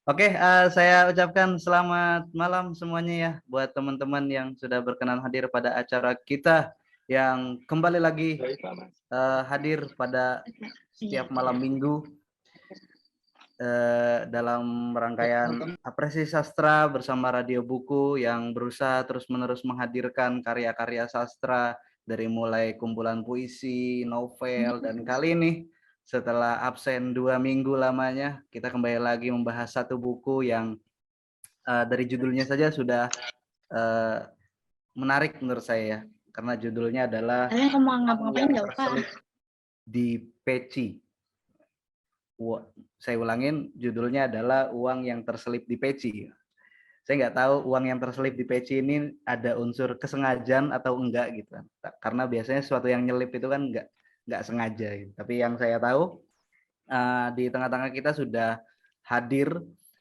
Oke, saya ucapkan selamat malam semuanya ya buat teman-teman yang sudah berkenan hadir pada acara kita yang kembali lagi hadir pada setiap malam minggu dalam rangkaian apresiasi sastra bersama Radio Buku yang berusaha terus-menerus menghadirkan karya-karya sastra dari mulai kumpulan puisi, novel, dan kali ini setelah absen 2 minggu lamanya, kita kembali lagi membahas satu buku yang dari judulnya saja sudah menarik menurut saya ya, karena judulnya adalah Uang yang Terselip di Peci. Saya ulangin, judulnya adalah Uang yang Terselip di Peci. Saya nggak tahu uang yang terselip di peci ini ada unsur kesengajaan atau enggak gitu kan. Karena biasanya sesuatu yang nyelip itu kan nggak sengaja gitu. Tapi yang saya tahu di tengah-tengah kita sudah hadir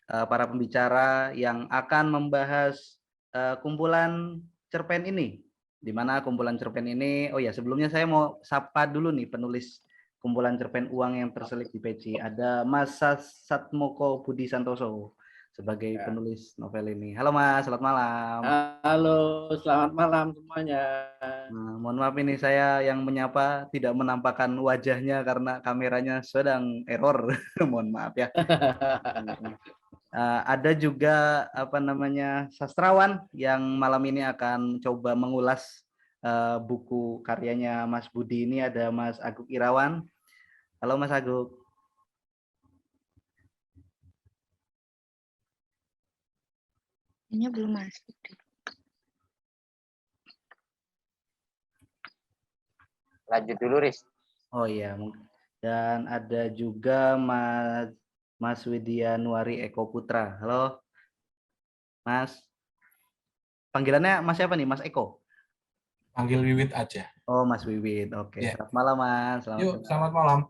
para pembicara yang akan membahas kumpulan cerpen ini. Di mana kumpulan cerpen ini, oh ya sebelumnya saya mau sapa dulu nih penulis kumpulan cerpen Uang yang Terselip di Peci. Ada Mas Satmoko Budi Santoso sebagai penulis novel ini. Halo Mas, selamat malam. Halo, selamat malam semuanya. Mohon maaf ini saya yang menyapa tidak menampakkan wajahnya karena kameranya sedang error. Mohon maaf ya. Ada juga sastrawan yang malam ini akan coba mengulas buku karyanya Mas Budi ini. Ada Mas Aguk Irawan. Halo Mas Aguk. Ini belum masuk. Lanjut dulu, Riz. Oh iya, dan ada juga Mas Widianuari Eko Putra. Halo, Mas. Panggilannya Mas siapa nih? Mas Eko? Panggil Wiwit aja. Oh, Mas Wiwit. Oke. Yeah. Selamat malam, Mas. Selamat malam.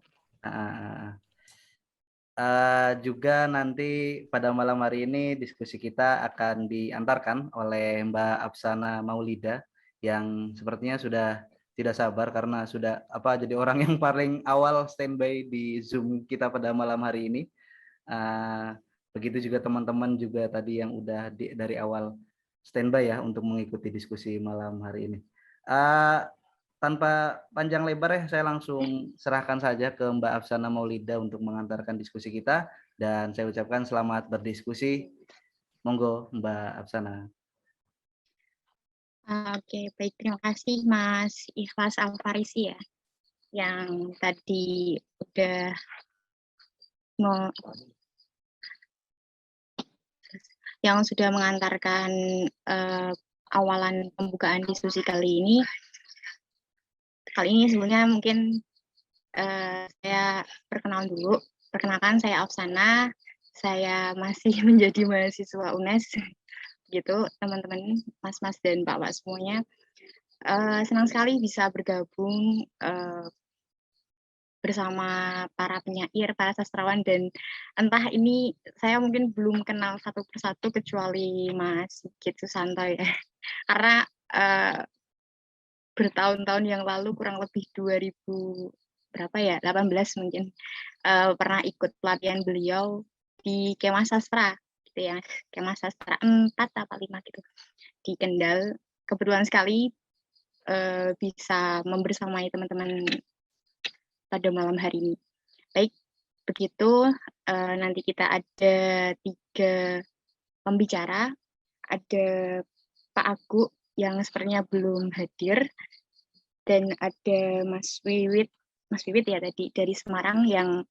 Juga nanti pada malam hari ini diskusi kita akan diantarkan oleh Mbak Apsana Maulida yang sepertinya sudah tidak sabar karena sudah jadi orang yang paling awal standby di Zoom kita pada malam hari ini. Begitu juga teman-teman juga tadi yang udah dari awal standby ya untuk mengikuti diskusi malam hari ini. Tanpa panjang lebar ya, saya langsung serahkan saja ke Mbak Apsana Maulida untuk mengantarkan diskusi kita, dan saya ucapkan selamat berdiskusi. Monggo Mbak Apsana. Oke, baik, terima kasih Mas Ikhlas Alfarisi ya, yang tadi udah sudah mengantarkan awalan pembukaan diskusi kali ini. Kali ini sebelumnya mungkin saya perkenalan dulu. Perkenalkan, saya Apsana, saya masih menjadi mahasiswa UNES, gitu teman-teman, mas-mas dan pak-pak semuanya. Senang sekali bisa bergabung bersama para penyair, para sastrawan, dan entah ini saya mungkin belum kenal satu persatu kecuali Mas Sigit Susanto ya, karena bertahun-tahun yang lalu, kurang lebih 2018 mungkin, pernah ikut pelatihan beliau di Kemah Sastra gitu ya, Kemah Sastra 4 atau 5 gitu di Kendal. Kebetulan sekali bisa membersamai teman-teman pada malam hari ini. Baik, begitu nanti kita ada 3 pembicara, ada Pak Agu yang sepertinya belum hadir, dan ada Mas Wiwit ya tadi dari Semarang yang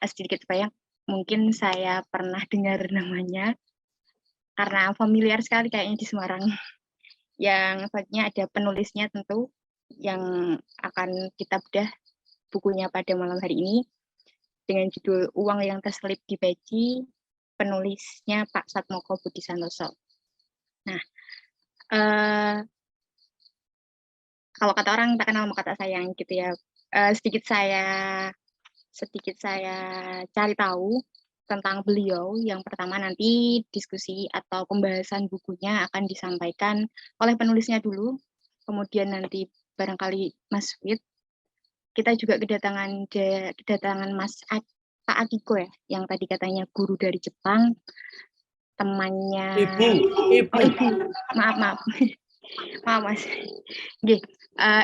sedikit banyak mungkin saya pernah dengar namanya karena familiar sekali kayaknya di Semarang. Yang selanjutnya ada penulisnya tentu yang akan kita bedah bukunya pada malam hari ini dengan judul Uang yang Terselip di Peci, penulisnya Pak Satmoko Budi Santoso. Nah, kalau kata orang tak kenal maka tak sayang gitu ya. Sedikit saya cari tahu tentang beliau. Yang pertama, nanti diskusi atau pembahasan bukunya akan disampaikan oleh penulisnya dulu, kemudian nanti barangkali Mas Wid. Kita juga kedatangan Mas Pak Akiko ya, yang tadi katanya guru dari Jepang, temannya. Ibu. Oh ibu, maaf. Maaf Mas. Nggih,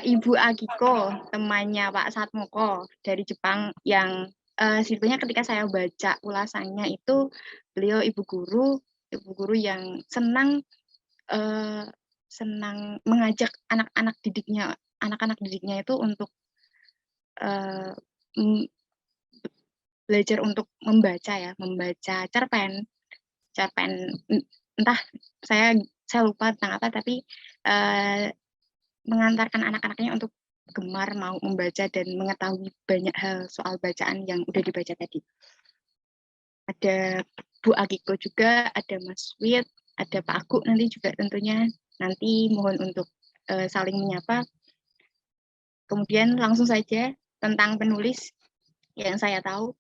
Ibu Akiko, temannya Pak Satmoko dari Jepang yang sebetulnya ketika saya baca ulasannya itu beliau ibu guru yang senang mengajak anak-anak didiknya itu untuk belajar untuk membaca cerpen entah saya lupa tentang apa, tapi mengantarkan anak-anaknya untuk gemar mau membaca dan mengetahui banyak hal soal bacaan yang udah dibaca tadi. Ada Bu Akiko juga, ada Mas Wit, ada Pak Agu nanti juga tentunya. Nanti mohon untuk saling menyapa. Kemudian langsung saja tentang penulis yang saya tahu,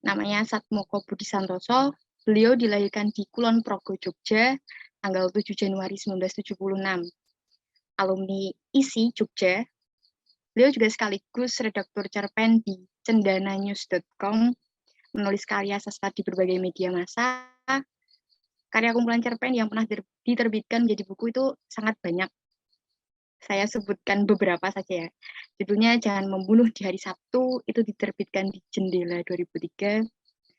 namanya Satmoko Budi Santoso. Beliau dilahirkan di Kulon Progo, Jogja, tanggal 7 Januari 1976. Alumni ISI Jogja. Beliau juga sekaligus redaktur cerpen di cendananews.com, menulis karya sastra di berbagai media massa. Karya kumpulan cerpen yang pernah diterbitkan menjadi buku itu sangat banyak. Saya sebutkan beberapa saja ya. Judulnya Jangan Membunuh di Hari Sabtu, itu diterbitkan di Jendela 2003.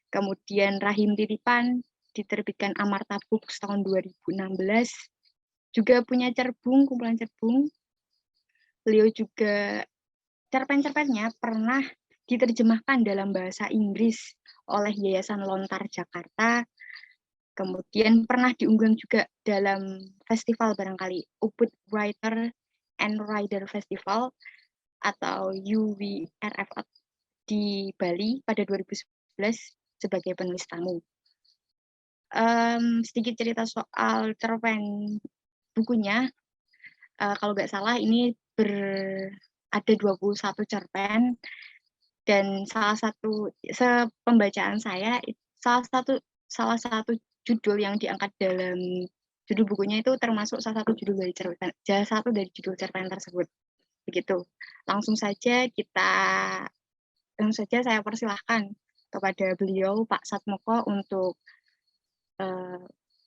Kemudian Rahim Titipan, diterbitkan Amarta Books tahun 2016. Juga punya cerbung, kumpulan cerbung. Beliau juga cerpen-cerpennya pernah diterjemahkan dalam bahasa Inggris oleh Yayasan Lontar Jakarta. Kemudian pernah diunggah juga dalam festival barangkali, Ubud Writer and Rider Festival atau UWRF di Bali pada 2011 sebagai penulis tamu. Sedikit cerita soal cerpen bukunya, kalau nggak salah ini ada 21 cerpen, dan salah satu pembacaan saya, salah satu judul yang diangkat dalam judul bukunya itu termasuk salah satu dari judul cerpen tersebut. Begitu. Langsung saja saya persilahkan kepada beliau Pak Satmoko untuk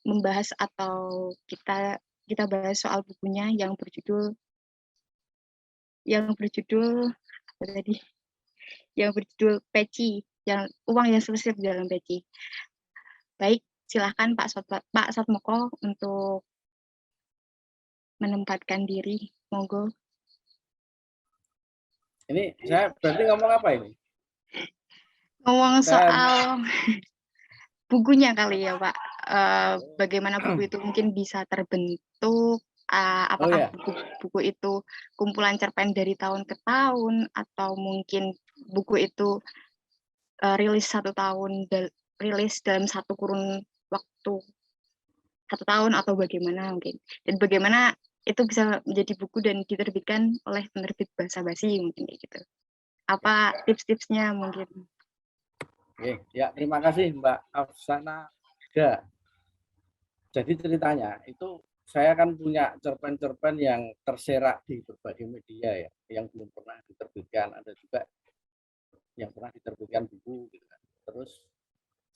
membahas atau kita bahas soal bukunya yang berjudul apa tadi? Yang berjudul Peci, yang uang yang selesai di dalam peci. Baik, silahkan Pak Satmoko untuk menempatkan diri, monggo. Ini saya berarti ngomong apa ini? Ngomong soal bukunya kali ya Pak. Bagaimana buku itu mungkin bisa terbentuk, apakah buku itu kumpulan cerpen dari tahun ke tahun, atau mungkin buku itu rilis dalam satu kurun waktu 1 tahun, atau bagaimana mungkin, dan bagaimana itu bisa menjadi buku dan diterbitkan oleh penerbit Bahasa Basi mungkin kayak gitu. Apa tips-tipsnya mungkin? Oke, ya terima kasih Mbak Afsana. Jadi ceritanya itu saya kan punya cerpen-cerpen yang terserak di berbagai media ya, yang belum pernah diterbitkan, ada juga yang pernah diterbitkan buku gitu kan. Terus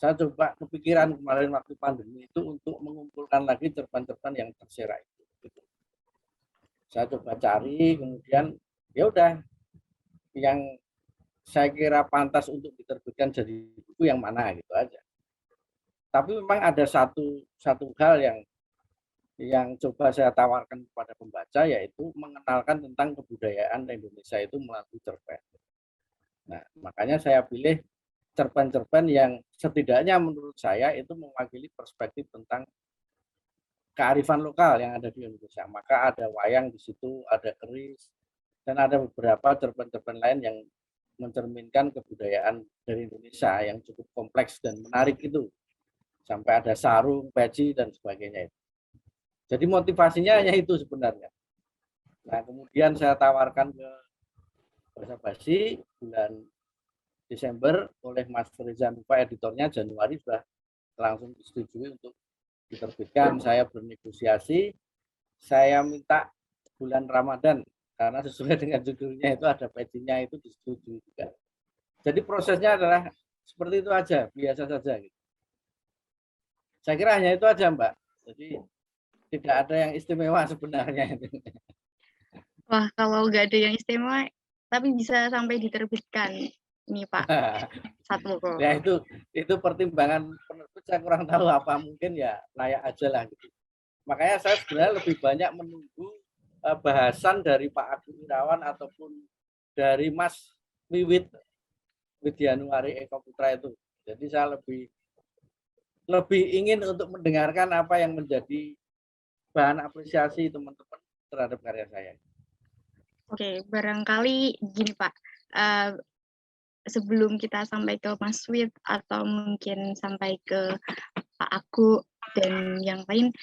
saya coba kepikiran kemarin waktu pandemi itu untuk mengumpulkan lagi cerpen-cerpen yang terserak itu. Gitu. Saya coba cari, kemudian ya udah yang saya kira pantas untuk diterbitkan jadi buku yang mana gitu aja. Tapi memang ada satu hal yang coba saya tawarkan kepada pembaca, yaitu mengenalkan tentang kebudayaan Indonesia itu melalui cerpen. Nah, makanya saya pilih cerpen-cerpen yang setidaknya menurut saya itu mewakili perspektif tentang kearifan lokal yang ada di Indonesia. Maka ada wayang di situ, ada keris, dan ada beberapa cerpen-cerpen lain yang mencerminkan kebudayaan dari Indonesia yang cukup kompleks dan menarik itu. Sampai ada sarung, peci, dan sebagainya. Jadi motivasinya hanya itu sebenarnya. Nah, kemudian saya tawarkan ke Bahasa Basi bulan Desember oleh Mas Reza Nupa, editornya. Januari sudah langsung disetujui untuk diterbitkan. Saya bernegosiasi, saya minta bulan Ramadan karena sesuai dengan judulnya itu ada pecinya, itu disetujui juga. Jadi prosesnya adalah seperti itu aja, biasa saja gitu. Saya kira hanya itu aja, Mbak. Jadi tidak ada yang istimewa sebenarnya. Wah, kalau nggak ada yang istimewa, tapi bisa sampai diterbitkan. Ini Pak, satu kok. Ya itu pertimbangan penerbit, saya kurang tahu apa, mungkin ya layak aja lah gitu. Makanya saya sebenarnya lebih banyak menunggu bahasan dari Pak Agung Irawan ataupun dari Mas Wiwit Widyanuari Eko Putra itu. Jadi saya lebih ingin untuk mendengarkan apa yang menjadi bahan apresiasi teman-teman terhadap karya saya. Oke, barangkali gini Pak, sebelum kita sampai ke Mas Wid atau mungkin sampai ke Pak Agu dan yang lain,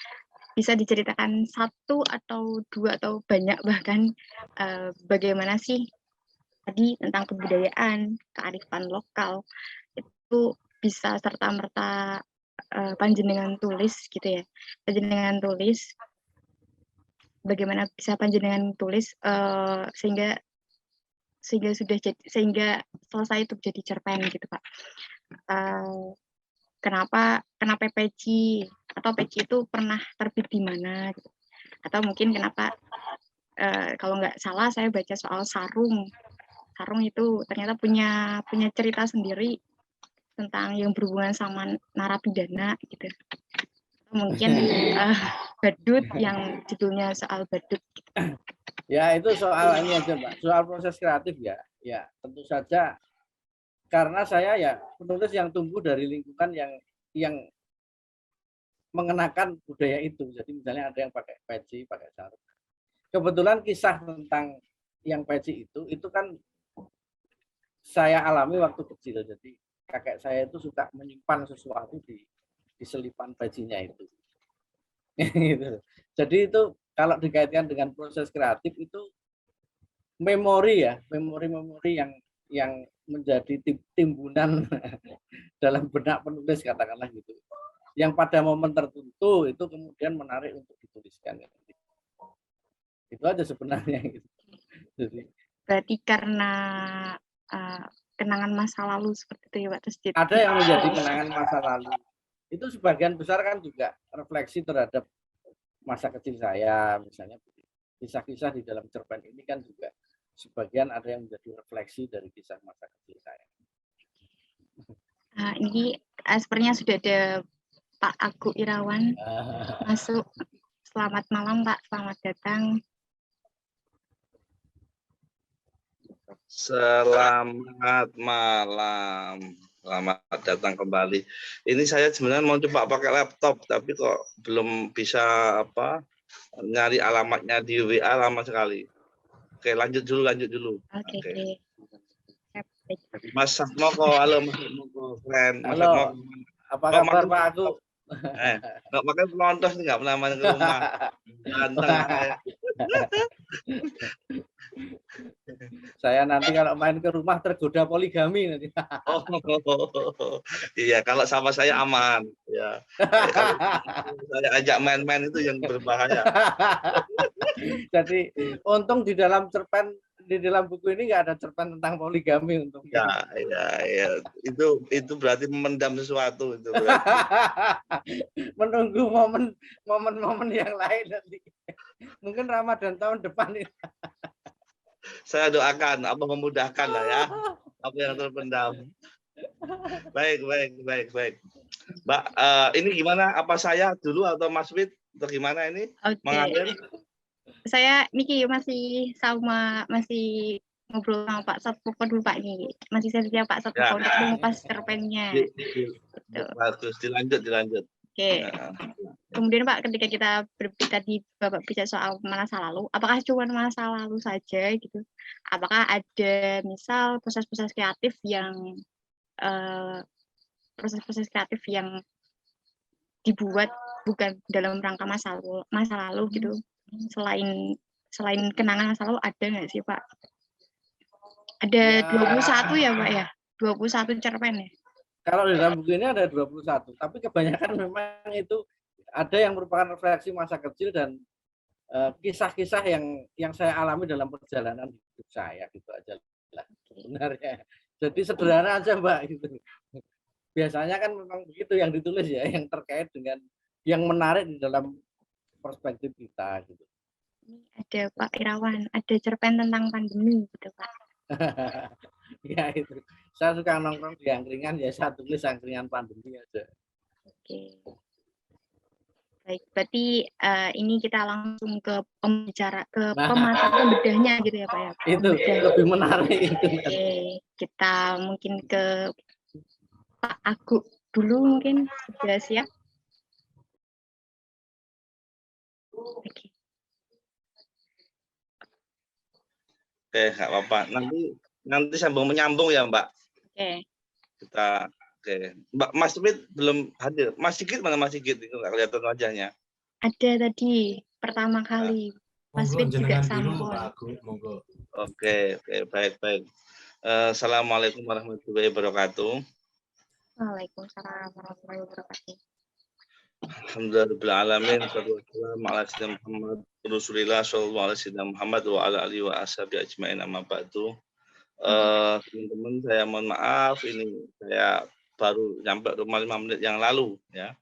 bisa diceritakan satu atau dua atau banyak bahkan bagaimana sih tadi tentang kebudayaan, kearifan lokal itu bisa serta-merta panjenengan tulis gitu ya. Panjenengan tulis bagaimana bisa panjenengan tulis sehingga selesai itu jadi cerpen gitu Pak. Kenapa peci atau peci itu pernah terbit di mana gitu. Atau mungkin kenapa kalau nggak salah saya baca soal sarung itu ternyata punya cerita sendiri tentang yang berhubungan sama narapidana gitu. Mungkin badut yang judulnya soal badut gitu. Ya itu soal ini aja Mbak, soal proses kreatif ya. Ya tentu saja karena saya ya penulis yang tumbuh dari lingkungan yang mengenakan budaya itu. Jadi misalnya ada yang pakai peci, pakai sarung. Kebetulan kisah tentang yang peci itu kan saya alami waktu kecil. Jadi kakek saya itu suka menyimpan sesuatu di selipan pecinya itu. Gitu. Jadi itu kalau dikaitkan dengan proses kreatif itu memori yang menjadi timbunan dalam benak penulis katakanlah gitu. Yang pada momen tertentu itu kemudian menarik untuk dituliskan. Itu aja sebenarnya gitu. Jadi, berarti karena kenangan masa lalu seperti itu ya Pak. Terus ada yang menjadi kenangan masa lalu. Itu sebagian besar kan juga refleksi terhadap masa kecil saya, misalnya kisah-kisah di dalam cerpen ini kan juga sebagian ada yang menjadi refleksi dari kisah masa kecil saya. Ini sepertinya sudah ada Pak Agu Irawan masuk. Selamat malam Pak, selamat datang. Selamat malam. Selamat datang kembali. Ini saya sebenarnya mau coba pakai laptop, tapi kok belum bisa nyari alamatnya di WA, lama sekali. Oke, lanjut dulu. Oke. Mas Satmoko, halo Mas Satmoko, keren. Mas Halo, Satmoko. apa kabar Pak Agu? Nggak pakai pelontos nih, nggak pernah main ke rumah. Ganteng. Saya nanti kalau main ke rumah tergoda poligami nanti. Iya, kalau sama saya aman. Ya. Kalau saya ajak main-main itu yang berbahaya. Jadi untung di dalam buku ini nggak ada cerpen tentang poligami untung. Ya. Itu berarti memendam sesuatu itu. Menunggu momen yang lain nanti. Mungkin Ramadan tahun depan ini. Saya doakan Allah memudahkan lah ya apa yang terpendam. Baik. Mbak, ini gimana? Apa saya dulu atau Mas Wid atau gimana ini? Mengalir? Saya Niki masih ngobrol sama Pak Satmoko dulu Pak nih. Masih saya Pak Satmoko untuk mengupas cerpennya. Bagus, dilanjut. Oke. Kemudian Pak, ketika kita tadi Bapak bicara soal masa lalu, apakah cuma masa lalu saja gitu? Apakah ada misal proses-proses kreatif yang dibuat bukan dalam rangka masa lalu gitu? Selain kenangan masa lalu ada nggak sih Pak? Ada 21 ya Pak ya? 21 cerpen ya? Kalau di dalam buku ini ada 21, tapi kebanyakan memang itu ada yang merupakan refleksi masa kecil dan kisah-kisah yang saya alami dalam perjalanan hidup saya gitu aja lah sebenarnya. Jadi sederhana aja Mbak gitu. Biasanya kan memang begitu yang ditulis ya, yang terkait dengan yang menarik di dalam perspektif kita gitu. Ini ada Pak Irawan, ada cerpen tentang pandemi gitu Pak. Ya itu. Saya suka nongkrong di angkringan ya, saya tulis angkringan pandemi aja. Oke. Baik, berarti ini kita langsung ke pemasaran bedahnya gitu ya Pak ya. Itu lebih menarik itu. Oke, kita mungkin ke Pak Agung dulu mungkin sudah siap. Oke. Oke, nggak apa-apa. Nanti sambung menyambung ya, Mbak. Oke. Kita oke. Mbak Mas Sigit belum hadir. Mas Sigit mana Mas Sigit? Itu nggak kelihatan wajahnya. Ada tadi pertama kali. Mas Monggo Fit juga jenengan dulu sambung. Pak Agung, monggo. Oke, baik. Assalamualaikum warahmatullahi wabarakatuh. Waalaikumsalam warahmatullahi wabarakatuh. Alhamdulillahirrahmanirrahim. Wassalamualaikum warahmatullahi wabarakatuh. Rasulillah sallallahu alaihi wasallam Muhammad wa ala alihi wa ashabi ajmain amma ba'du. Teman-teman, saya mohon maaf, ini saya baru nyampe rumah 5 menit yang lalu ya.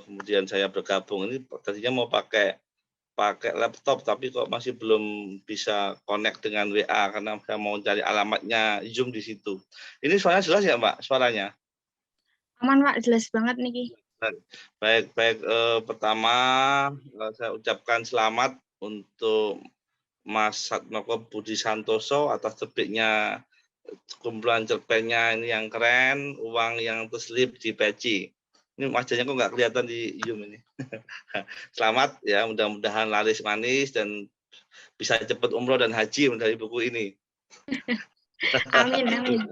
Kemudian saya bergabung ini tadinya mau pakai laptop tapi kok masih belum bisa connect dengan WA karena saya mau cari alamatnya Zoom di situ. Ini suaranya jelas ya Mbak, suaranya? Aman Pak, jelas banget nih. Baik. Pertama saya ucapkan selamat untuk Mas Satmoko Budi Santoso atas terbitnya kumpulan cerpennya ini yang keren, uang yang terselip di peci. Ini wajahnya kok nggak kelihatan di Zoom ini. Selamat ya, mudah-mudahan laris manis dan bisa cepat umroh dan haji dari buku ini. Amin.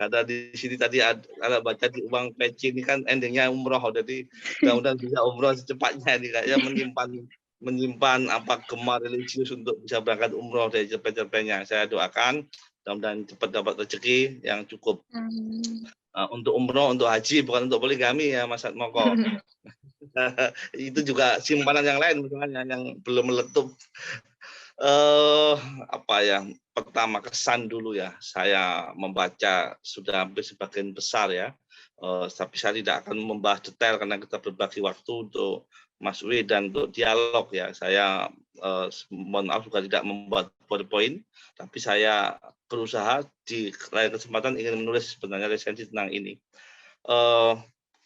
Ada di sini tadi ada baca di uang peci ini kan endingnya umroh, jadi mudah-mudahan bisa umroh secepatnya ini kayaknya menyimpan apa gemar religius untuk bisa berangkat umroh dari cerpen-cerpennya. Saya doakan mudah-mudahan cepat dapat rezeki yang cukup. Untuk umroh, untuk haji, bukan untuk poligami ya Mas Satmoko. Itu juga simpanan yang lain misalnya yang belum meletup. Pertama kesan dulu ya, saya membaca sudah hampir sebagian besar ya, tapi saya tidak akan membahas detail karena kita berbagi waktu untuk Mas Wi dan untuk dialog ya. Saya mohon maaf juga tidak membuat PowerPoint, tapi saya berusaha di lain kesempatan ingin menulis sebenarnya resensi tentang ini.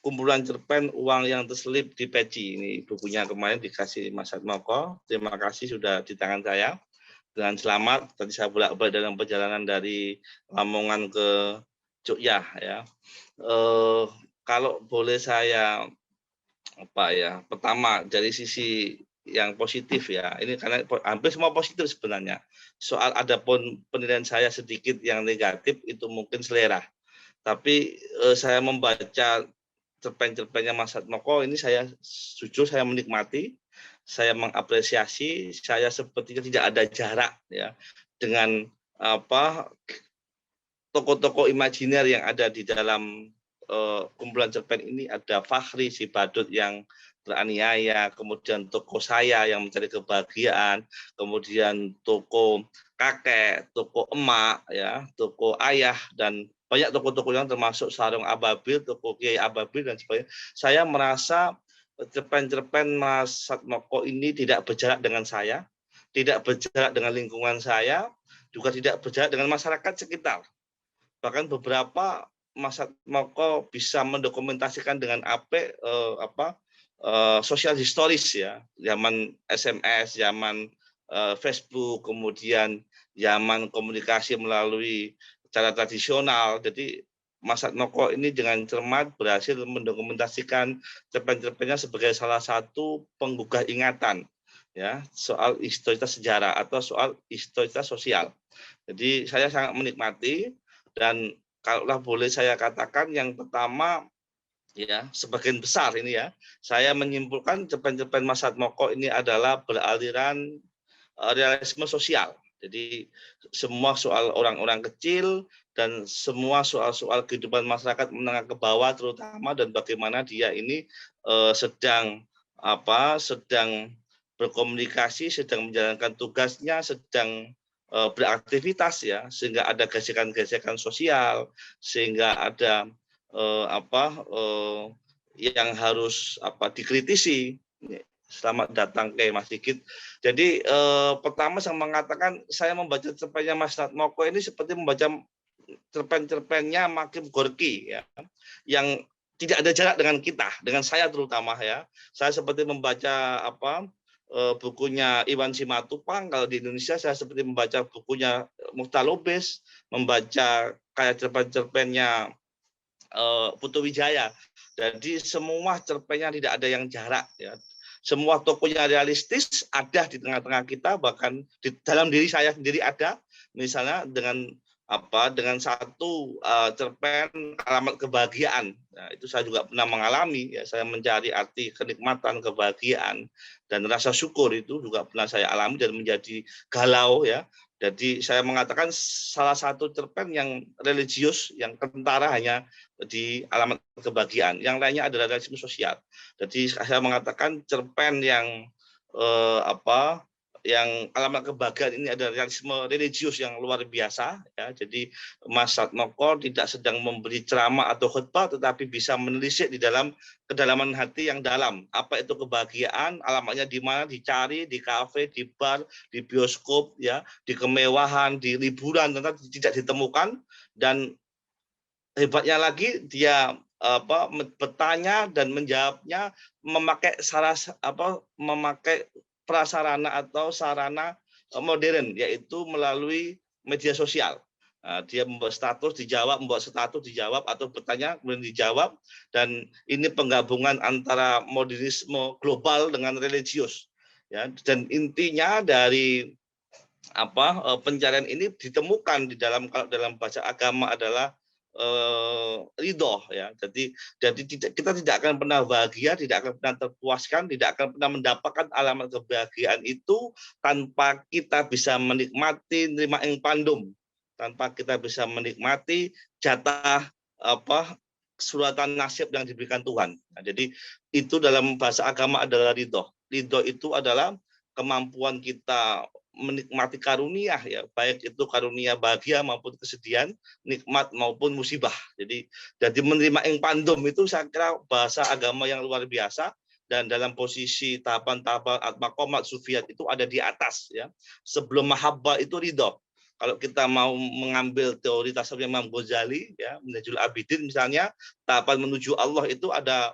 Kumpulan cerpen uang yang terselip di peci, ini bukunya kemarin dikasih Mas Satmoko. Terima kasih sudah di tangan saya. Dengan selamat, tadi saya bolak-balik dalam perjalanan dari Lamongan ke Jogja ya. Kalau boleh saya pertama dari sisi yang positif ya, ini karena hampir semua positif sebenarnya. Soal adapun penilaian saya sedikit yang negatif itu mungkin selera. Tapi saya membaca cerpen-cerpennya Mas Satmoko ini saya jujur saya menikmati, saya mengapresiasi, saya sepertinya tidak ada jarak ya dengan tokoh-tokoh imajiner yang ada di dalam kumpulan cerpen ini. Ada Fahri si badut yang teraniaya, kemudian tokoh saya yang mencari kebahagiaan, kemudian tokoh kakek, tokoh emak ya, tokoh ayah dan banyak tokoh-tokoh yang termasuk Sarung Ababil, tokoh Kiai Ababil dan sebagainya. Saya merasa cerpen-cerpen Mas Satmoko ini tidak berjarak dengan saya, tidak berjarak dengan lingkungan saya, juga tidak berjarak dengan masyarakat sekitar. Bahkan beberapa Mas Satmoko bisa mendokumentasikan dengan sosial historis ya, zaman SMS, zaman Facebook, kemudian zaman komunikasi melalui cara tradisional. Jadi Mas Satmoko ini dengan cermat berhasil mendokumentasikan cerpen-cerpennya sebagai salah satu penggugah ingatan ya soal historitas sejarah atau soal historitas sosial. Jadi saya sangat menikmati dan kalaulah boleh saya katakan yang pertama ya sebagian besar ini ya saya menyimpulkan cerpen-cerpen Mas Satmoko ini adalah beraliran realisme sosial. Jadi semua soal orang-orang kecil dan semua soal-soal kehidupan masyarakat menengah ke bawah terutama dan bagaimana dia ini sedang berkomunikasi, sedang menjalankan tugasnya, sedang beraktivitas ya, sehingga ada gesekan-gesekan sosial, sehingga ada yang harus dikritisi. Selamat datang ke Mas Sigit. Jadi pertama saya mengatakan saya membaca cerpennya Mas Natmoko ini seperti membaca cerpen-cerpennya Makim Gorki ya, yang tidak ada jarak dengan kita, dengan saya terutama ya. Saya seperti membaca bukunya Iwan Simatupang. Kalau di Indonesia saya seperti membaca bukunya Mukhtar Lubis, membaca kayak cerpen-cerpennya Putu Wijaya. Jadi semua cerpennya tidak ada yang jarak ya. Semua tokohnya realistis, ada di tengah-tengah kita, bahkan di dalam diri saya sendiri ada. Misalnya dengan satu cerpen Alamat Kebahagiaan. Nah, itu saya juga pernah mengalami ya, saya mencari arti kenikmatan, kebahagiaan dan rasa syukur, itu juga pernah saya alami dan menjadi galau ya. Jadi saya mengatakan salah satu cerpen yang religius, yang kentara hanya di Alamat Kebahagiaan. Yang lainnya adalah realisme sosial. Jadi saya mengatakan cerpen yang yang Alamat Kebahagiaan ini ada realisme religius yang luar biasa ya. Jadi Mas Natmoko tidak sedang memberi ceramah atau khutbah, tetapi bisa menelisik di dalam kedalaman hati yang dalam. Apa itu kebahagiaan? Alamatnya di mana? Dicari di kafe, di bar, di bioskop ya, di kemewahan, di liburan, ternyata tidak ditemukan. Dan hebatnya lagi dia bertanya dan menjawabnya memakai memakai prasarana atau sarana modern, yaitu melalui media sosial. Nah, dia membuat status dijawab, membuat status dijawab, atau bertanya kemudian dijawab. Dan ini penggabungan antara modernisme global dengan religius ya. Dan intinya dari pencarian ini ditemukan di dalam, kalau dalam bahasa agama adalah ridho ya. Jadi kita tidak akan pernah bahagia, tidak akan pernah terpuaskan, tidak akan pernah mendapatkan alamat kebahagiaan itu tanpa kita bisa menikmati nirima ing pandum, tanpa kita bisa menikmati jatah suratan nasib yang diberikan Tuhan. Nah, jadi itu dalam bahasa agama adalah ridho. Ridho itu adalah kemampuan kita menikmati karunia ya, baik itu karunia bahagia maupun kesedihan, nikmat maupun musibah. Jadi menerima ing pandum itu saya kira bahasa agama yang luar biasa, dan dalam posisi tahapan-tahapan makomat sufiat itu ada di atas ya. Sebelum mahabbah itu ridho. Kalau kita mau mengambil teori tasawuf Imam Ghazali ya, Minhajul Abidin misalnya, tahapan menuju Allah itu ada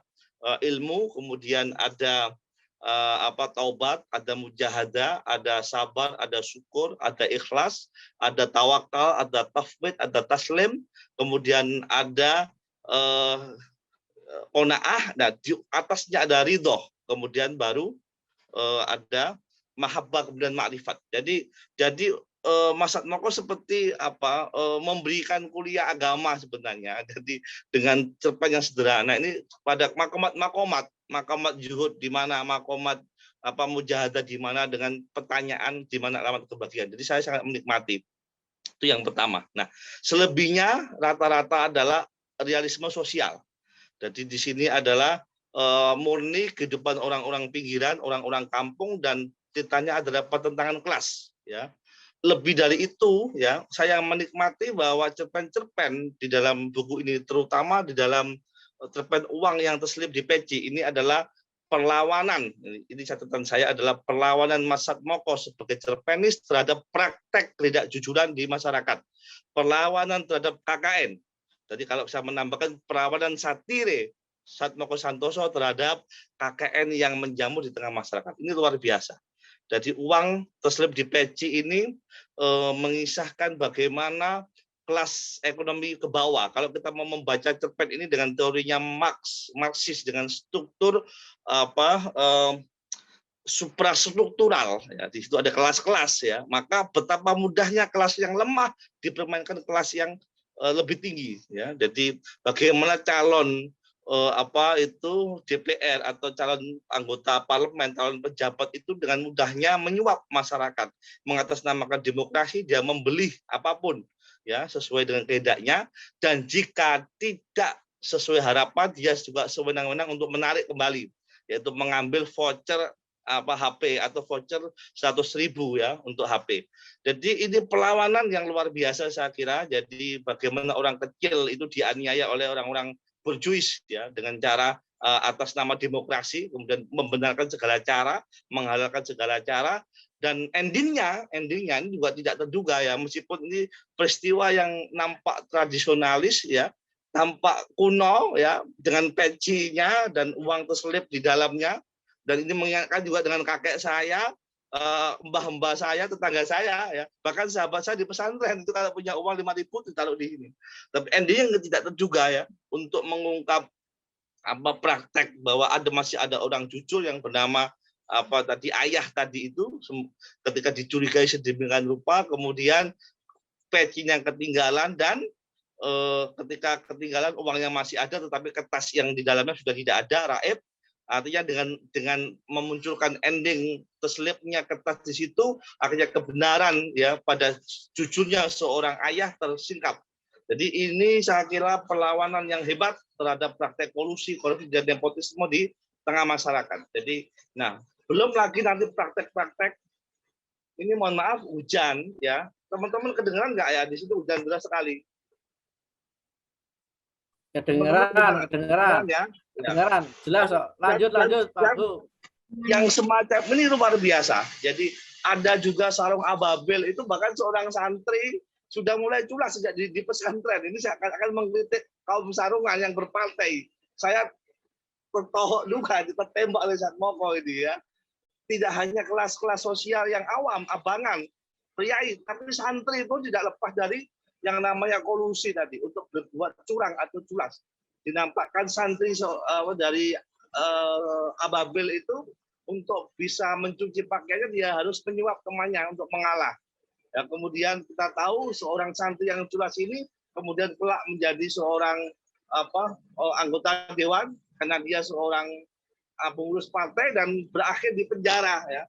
ilmu, kemudian ada taubat, ada mujahadah, ada sabar, ada syukur, ada ikhlas, ada tawakal, ada tafwid, ada taslim, kemudian ada qanaah. Nah, di atasnya ada ridho, kemudian baru ada mahabbah, kemudian ma'rifat. Jadi Mas Natmoko seperti memberikan kuliah agama sebenarnya. Jadi dengan cerpen yang sederhana ini pada makomat zuhud di mana, makomat mujahadah di mana, dengan pertanyaan di mana alamat kebahagiaan. Jadi saya sangat menikmati. Itu yang pertama. Nah, selebihnya rata-rata adalah realisme sosial. Jadi di sini adalah murni kehidupan orang-orang pinggiran, orang-orang kampung, dan ceritanya adalah pertentangan kelas ya. Lebih dari itu ya, saya menikmati bahwa cerpen-cerpen di dalam buku ini, terutama di dalam cerpen Uang yang Terselip di Peci, ini adalah perlawanan. Ini catatan saya adalah perlawanan Mas Natmoko sebagai cerpenis terhadap praktek ketidakjujuran di masyarakat. Perlawanan terhadap KKN. Jadi kalau saya menambahkan perlawanan satire Satmoko Santoso terhadap KKN yang menjamur di tengah masyarakat. Ini luar biasa. Jadi Uang Terselip di Peci ini mengisahkan bagaimana kelas ekonomi ke bawah. Kalau kita mau membaca cerpen ini dengan teorinya Marxis, dengan struktur suprastruktural, ya, di situ ada kelas-kelas ya. Maka betapa mudahnya kelas yang lemah dipermainkan kelas yang lebih tinggi ya. Jadi bagaimana calon DPR atau calon anggota parlemen, calon pejabat itu dengan mudahnya menyuap masyarakat, mengatasnamakan demokrasi, dia membeli apapun ya sesuai dengan kehendaknya, dan jika tidak sesuai harapan dia juga sewenang-wenang untuk menarik kembali, yaitu mengambil voucher HP atau voucher 100.000 ya untuk HP. Jadi ini perlawanan yang luar biasa saya kira. Jadi bagaimana orang kecil itu dianiaya oleh orang-orang berjuis ya dengan cara atas nama demokrasi, kemudian membenarkan segala cara, menghalalkan segala cara, dan endingnya ini juga tidak terduga ya, meskipun ini peristiwa yang nampak tradisionalis ya, tampak kuno ya, dengan pecinya dan uang terselip di dalamnya, dan ini mengingatkan juga dengan kakek saya, mbah-mbah saya, tetangga saya ya, bahkan sahabat saya di pesantren itu kalau punya uang 5.000 ditaruh di sini. Tapi endingnya tidak terduga ya, untuk mengungkap praktek bahwa masih ada orang jujur yang bernama ayah tadi itu, ketika dicurigai sedemikian rupa, kemudian pecinya ketinggalan, dan ketika ketinggalan uangnya masih ada tetapi kertas yang di dalamnya sudah tidak ada, raib. Artinya dengan memunculkan ending terselipnya kertas di situ, akhirnya kebenaran ya pada jujurnya seorang ayah tersingkap. Jadi ini saya kira perlawanan yang hebat terhadap praktek korupsi dan nepotisme di tengah masyarakat. Jadi, nah belum lagi nanti praktek-praktek ini, mohon maaf, hujan ya. Teman-teman kedengeran nggak ya di situ hujan deras sekali? Kedengeran Ya. kedengeran jelas kok. Lanjut Pak Bu. Yang semacam ini luar biasa. Jadi ada juga sarung ababil itu, bahkan seorang santri sudah mulai culas sejak di pesantren. Ini saya akan mengkritik kaum sarungan yang berpartai. Saya tertohok juga ditembak oleh Satmoko ini ya. Tidak hanya kelas-kelas sosial yang awam, abangan, priai, tapi santri pun tidak lepas dari yang namanya kolusi tadi untuk berbuat curang atau culas. Dinampakkan santri dari ababil itu untuk bisa mencuci pakaiannya dia harus menyuap temannya untuk mengalah. Ya, kemudian kita tahu seorang santri yang culas ini kemudian kelak menjadi seorang anggota dewan karena dia seorang pengurus partai dan berakhir di penjara ya.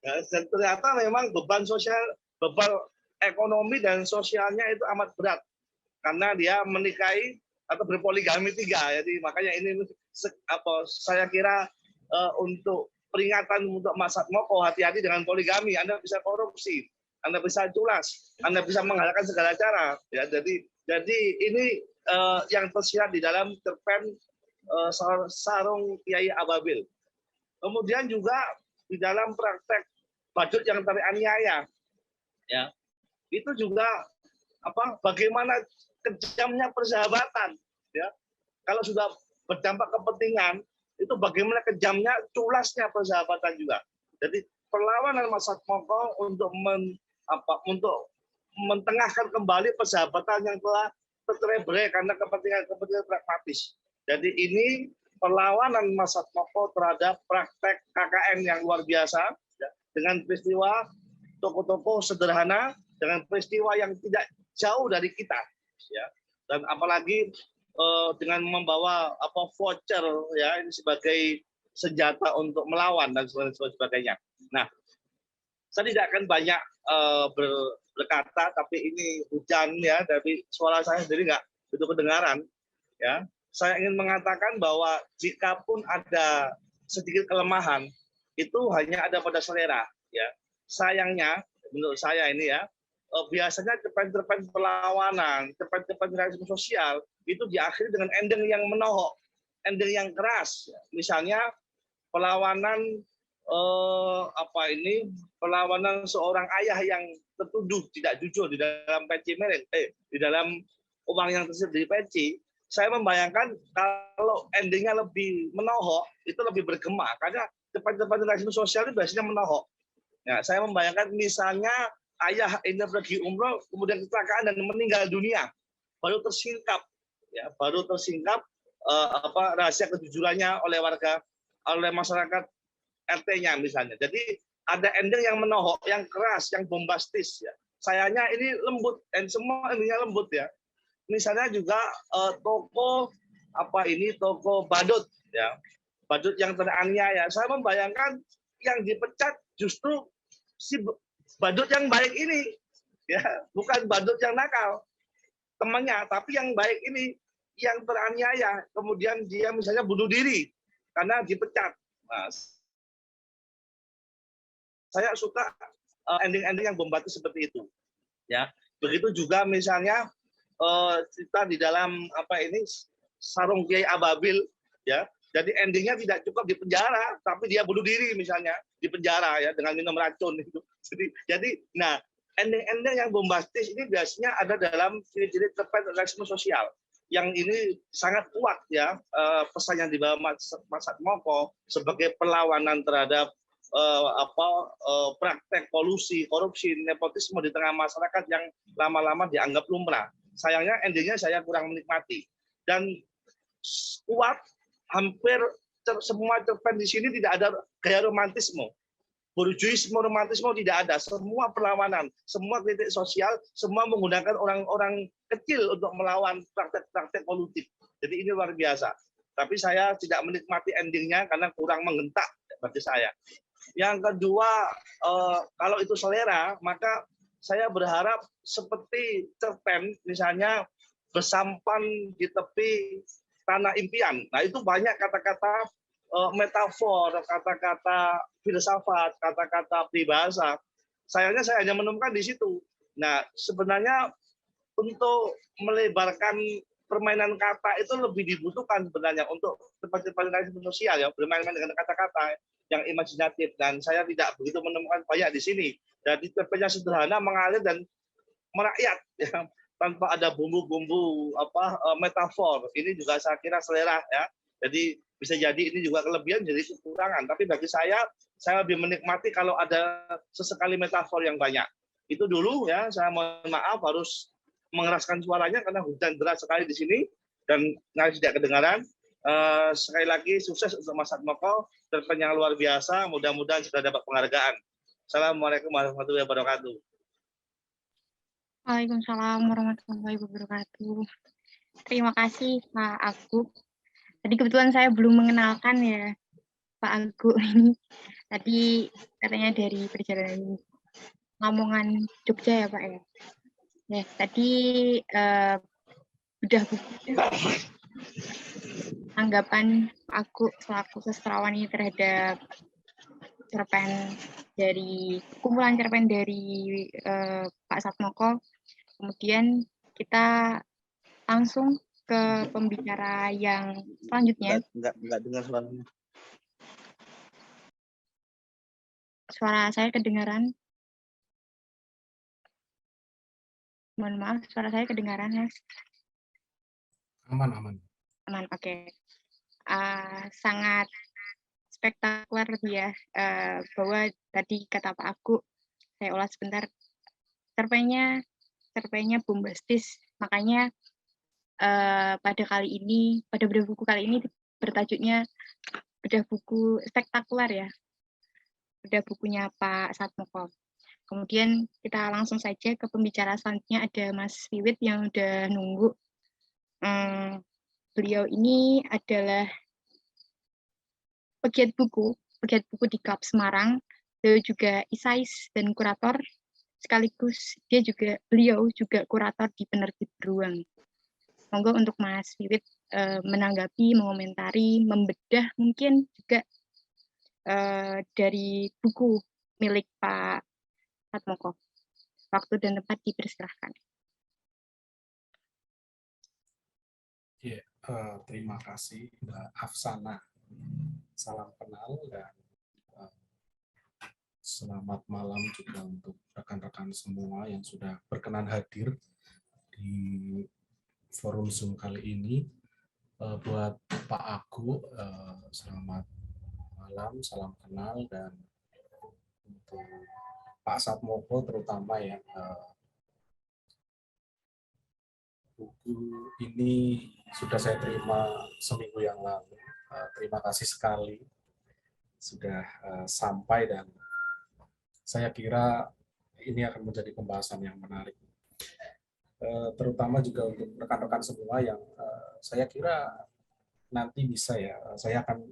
Dan ternyata memang beban sosial, beban ekonomi dan sosialnya itu amat berat karena dia menikahi atau berpoligami 3. Jadi makanya ini saya kira untuk peringatan untuk Mas Satmoko, hati-hati dengan poligami, Anda bisa korupsi. Anda bisa culas, Anda bisa menghalalkan segala cara. Ya, jadi ini yang tersirat di dalam cerpen sarung Kiai Ababil. Kemudian juga di dalam praktek badut yang teraniaya, ya itu juga bagaimana kejamnya persahabatan. Ya, kalau sudah berdampak kepentingan, itu bagaimana kejamnya culasnya persahabatan juga. Jadi perlawanan Mas Satmoko untuk mentengahkan kembali persahabatan yang telah tercerai-berai karena kepentingan pragmatis. Jadi ini perlawanan Mas Satmoko terhadap praktek KKN yang luar biasa ya, dengan peristiwa toko-toko sederhana, dengan peristiwa yang tidak jauh dari kita, ya, dan apalagi dengan membawa voucher ya ini sebagai senjata untuk melawan dan sebagainya. Nah, saya tidak akan banyak berkata, tapi ini hujan ya, tapi suara saya sendiri nggak begitu kedengaran. Ya, saya ingin mengatakan bahwa jika pun ada sedikit kelemahan, itu hanya ada pada selera. Ya, sayangnya menurut saya ini ya, biasanya cerpen-cerpen perlawanan, cerpen-cerpen realisme sosial itu diakhiri dengan ending yang menohok, ending yang keras. Misalnya perlawanan perlawanan seorang ayah yang tertuduh tidak jujur di dalam peci merek, di dalam uang yang tersebut di peci. Saya membayangkan kalau endingnya lebih menohok, itu lebih bergema karena cerpen-cerpen realisme sosial itu biasanya menohok. Ya, saya membayangkan misalnya ayah ini pergi umroh kemudian kecelakaan dan meninggal dunia, baru tersingkap rahasia kejujurannya oleh warga, oleh masyarakat RT-nya misalnya. Jadi ada ending yang menohok, yang keras, yang bombastis ya. Sayangnya ini lembut, dan semua endingnya lembut ya. Misalnya juga toko badut ya, badut yang teraniaya. Saya membayangkan yang dipecat justru si badut yang baik ini, ya, bukan badut yang nakal temannya, tapi yang baik ini yang teraniaya, kemudian dia misalnya bunuh diri karena dipecat. Nah, saya suka ending-ending yang bombastis seperti itu. Ya, begitu juga misalnya cerita di dalam Sarung Kiai Ababil, ya. Jadi endingnya tidak cukup di penjara, tapi dia bunuh diri misalnya di penjara ya dengan minum racun itu. Jadi, nah ending-ending yang bombastis ini biasanya ada dalam ciri-ciri cerpen realisme sosial. Yang ini sangat kuat ya pesan yang dibawa Mas Satmoko sebagai perlawanan terhadap praktek kolusi, korupsi, nepotisme di tengah masyarakat yang lama-lama dianggap lumrah. Sayangnya endingnya saya kurang menikmati. Dan kuat hampir semua cerpen di sini tidak ada gaya romantisme. Borjuisme, romantisme tidak ada. Semua perlawanan, semua kritik sosial, semua menggunakan orang-orang kecil untuk melawan praktek-praktek politik. Jadi ini luar biasa. Tapi saya tidak menikmati endingnya karena kurang menggentak bagi saya. Yang kedua, kalau itu selera, maka saya berharap seperti cerpen, misalnya Besampan di Tepi Tanah Impian. Nah itu banyak kata-kata metafor, kata-kata filsafat, kata-kata peribahasa. Sayangnya saya hanya menemukan di situ. Nah sebenarnya untuk melebarkan permainan kata itu lebih dibutuhkan sebenarnya untuk cerpen-cerpen realisme sosial ya, bermain-main dengan kata-kata yang imajinatif, dan saya tidak begitu menemukan banyak di sini. Jadi cerpennya sederhana, mengalir dan merakyat ya, tanpa ada bumbu-bumbu metafor. Ini juga saya kira selera ya. Jadi bisa jadi ini juga kelebihan, jadi kekurangan. Tapi bagi saya lebih menikmati kalau ada sesekali metafor yang banyak. Itu dulu ya, saya mohon maaf harus mengeraskan suaranya karena hujan deras sekali di sini dan nyaris tidak kedengaran. Sekali lagi sukses untuk Mas Satmoko, cerpen yang luar biasa, mudah-mudahan sudah dapat penghargaan. Assalamualaikum warahmatullahi wabarakatuh. Waalaikumsalam warahmatullahi wabarakatuh. Terima kasih Pak Agung. Tadi kebetulan saya belum mengenalkan ya Pak Agung ini. Tadi katanya dari perjalanan Lamongan Jogja ya Pak ya. Ya tadi udah tanggapan Agung selaku sastrawan ini terhadap cerpen dari kumpulan cerpen dari Pak Satmoko. Kemudian kita langsung ke pembicara yang selanjutnya. Enggak dengar suaranya. Suara saya kedengaran? Mohon maaf, suara saya kedengaran, Mas. Aman. Aman, oke. Sangat spektakuler ya, bahwa tadi kata Pak Agung, saya ulas sebentar, cerpennya bombastis, makanya pada bedah buku kali ini bertajuknya bedah buku spektakuler ya, bedah bukunya Pak Satmoko. Kemudian kita langsung saja ke pembicara selanjutnya, ada Mas Wiwit yang udah nunggu. Beliau ini adalah pegiat buku di Klub Semarang. Beliau juga isais dan kurator, sekaligus beliau juga kurator di Penerbit Beruang. Monggo untuk Mas Wiwit menanggapi, mengomentari, membedah mungkin juga dari buku milik Pak Satmoko. Waktu dan tempat dipersilahkan. Ya, terima kasih Mbak Afsana. Salam kenal dan selamat malam juga untuk rekan-rekan semua yang sudah berkenan hadir di forum Zoom kali ini. Buat Pak Agung, selamat malam, salam kenal, dan untuk Pak Satmoko terutama ya, buku ini sudah saya terima seminggu yang lalu. Terima kasih sekali sudah sampai, dan saya kira ini akan menjadi pembahasan yang menarik, terutama juga untuk rekan-rekan semua yang saya kira nanti bisa ya, saya akan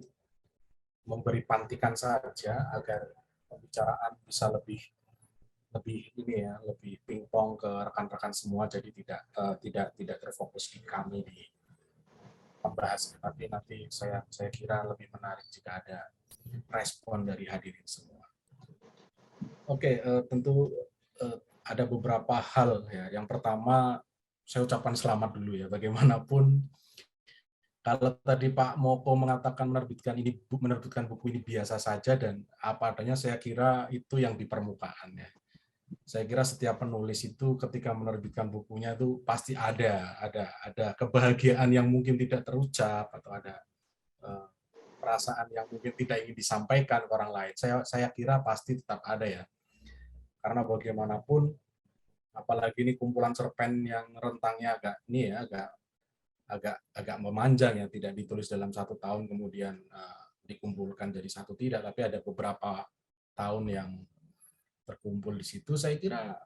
memberi pantikan saja agar pembicaraan bisa lebih ini ya, lebih pingpong ke rekan-rekan semua, jadi tidak terfokus di kami di pembahasan, tapi nanti saya kira lebih menarik jika ada respon dari hadirin semua. Oke, tentu ada beberapa hal ya. Yang pertama, saya ucapkan selamat dulu ya. Bagaimanapun, kalau tadi Pak Moko mengatakan menerbitkan buku ini biasa saja dan apa adanya, saya kira itu yang di permukaan ya. Saya kira setiap penulis itu ketika menerbitkan bukunya itu pasti ada kebahagiaan yang mungkin tidak terucap atau ada perasaan yang mungkin tidak ingin disampaikan ke orang lain. Saya kira pasti tetap ada ya. Karena bagaimanapun, apalagi ini kumpulan cerpen yang rentangnya agak memanjang ya, tidak ditulis dalam 1 tahun kemudian dikumpulkan jadi satu, tidak, tapi ada beberapa tahun yang terkumpul di situ. Saya kira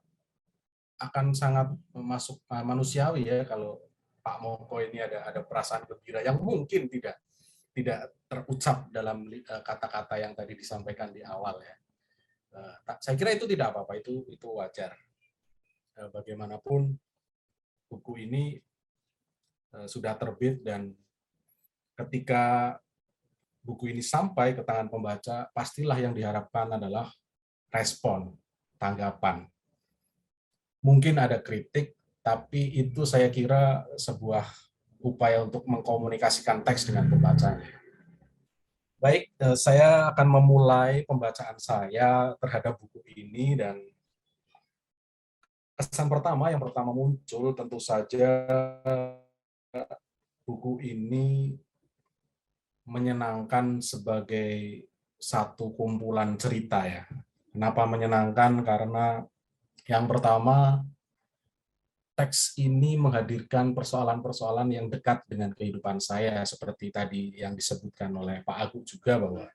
akan sangat masuk manusiawi ya kalau Pak Moko ini ada perasaan gembira yang mungkin tidak terucap dalam kata-kata yang tadi disampaikan di awal ya. Saya kira itu tidak apa-apa, itu wajar. Bagaimanapun buku ini sudah terbit dan ketika buku ini sampai ke tangan pembaca, pastilah yang diharapkan adalah respon, tanggapan. Mungkin ada kritik, tapi itu saya kira sebuah upaya untuk mengkomunikasikan teks dengan pembacanya. Baik, saya akan memulai pembacaan saya terhadap buku ini, dan kesan pertama yang muncul tentu saja buku ini menyenangkan sebagai satu kumpulan cerita ya. Kenapa menyenangkan? Karena yang pertama, teks ini menghadirkan persoalan-persoalan yang dekat dengan kehidupan saya, seperti tadi yang disebutkan oleh Pak Agung juga, bahwa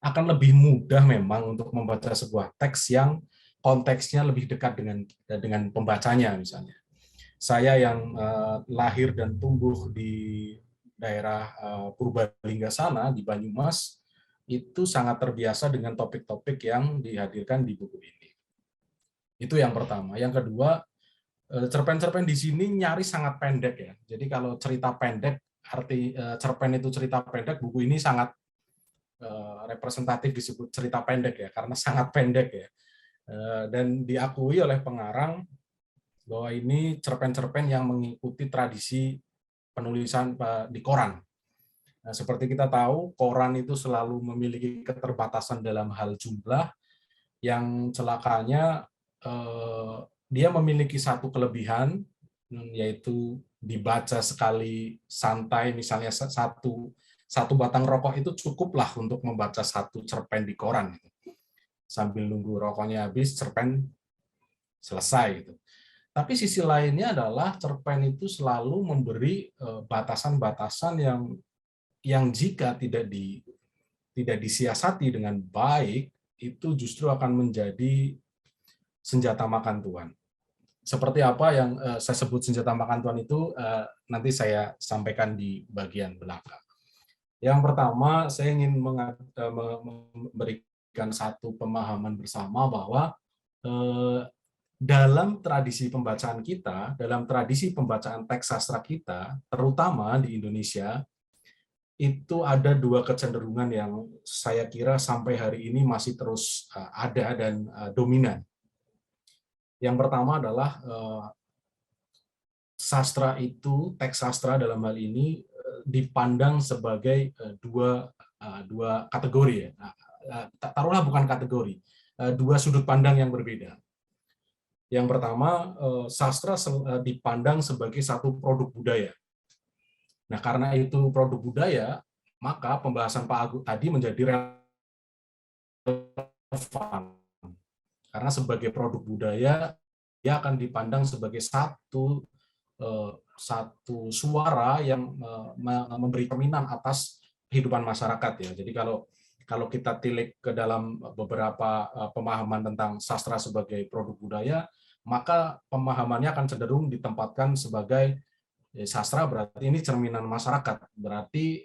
akan lebih mudah memang untuk membaca sebuah teks yang konteksnya lebih dekat dengan pembacanya. Misalnya, saya yang lahir dan tumbuh di daerah Purbalingga sana, di Banyumas, itu sangat terbiasa dengan topik-topik yang dihadirkan di buku ini. Itu yang pertama. Yang kedua, cerpen-cerpen di sini nyaris sangat pendek ya. Jadi kalau cerita pendek, arti cerpen itu cerita pendek, buku ini sangat representatif disebut cerita pendek ya, karena sangat pendek ya. Dan diakui oleh pengarang bahwa ini cerpen-cerpen yang mengikuti tradisi penulisan di koran. Nah, seperti kita tahu, koran itu selalu memiliki keterbatasan dalam hal jumlah, yang celakanya dia memiliki satu kelebihan, yaitu dibaca sekali santai, misalnya satu batang rokok itu cukuplah untuk membaca satu cerpen di koran. Sambil nunggu rokoknya habis, cerpen selesai. Gitu. Tapi sisi lainnya adalah cerpen itu selalu memberi batasan-batasan yang jika tidak disiasati dengan baik, itu justru akan menjadi senjata makan tuan. Seperti apa yang saya sebut senjata makan tuan itu nanti saya sampaikan di bagian belakang. Yang pertama, saya ingin memberikan satu pemahaman bersama bahwa dalam tradisi pembacaan kita, dalam tradisi pembacaan teks sastra kita, terutama di Indonesia, itu ada dua kecenderungan yang saya kira sampai hari ini masih terus ada dan dominan. Yang pertama adalah sastra itu, teks sastra dalam hal ini dipandang sebagai dua kategori ya. Taruhlah bukan kategori, dua sudut pandang yang berbeda. Yang pertama, sastra dipandang sebagai satu produk budaya. Nah, karena itu produk budaya, maka pembahasan Pak Agung tadi menjadi relevan. Karena sebagai produk budaya, dia akan dipandang sebagai satu suara yang memberi cerminan atas kehidupan masyarakat ya. Jadi kalau kita tilik ke dalam beberapa pemahaman tentang sastra sebagai produk budaya, maka pemahamannya akan cenderung ditempatkan sebagai sastra berarti ini cerminan masyarakat. Berarti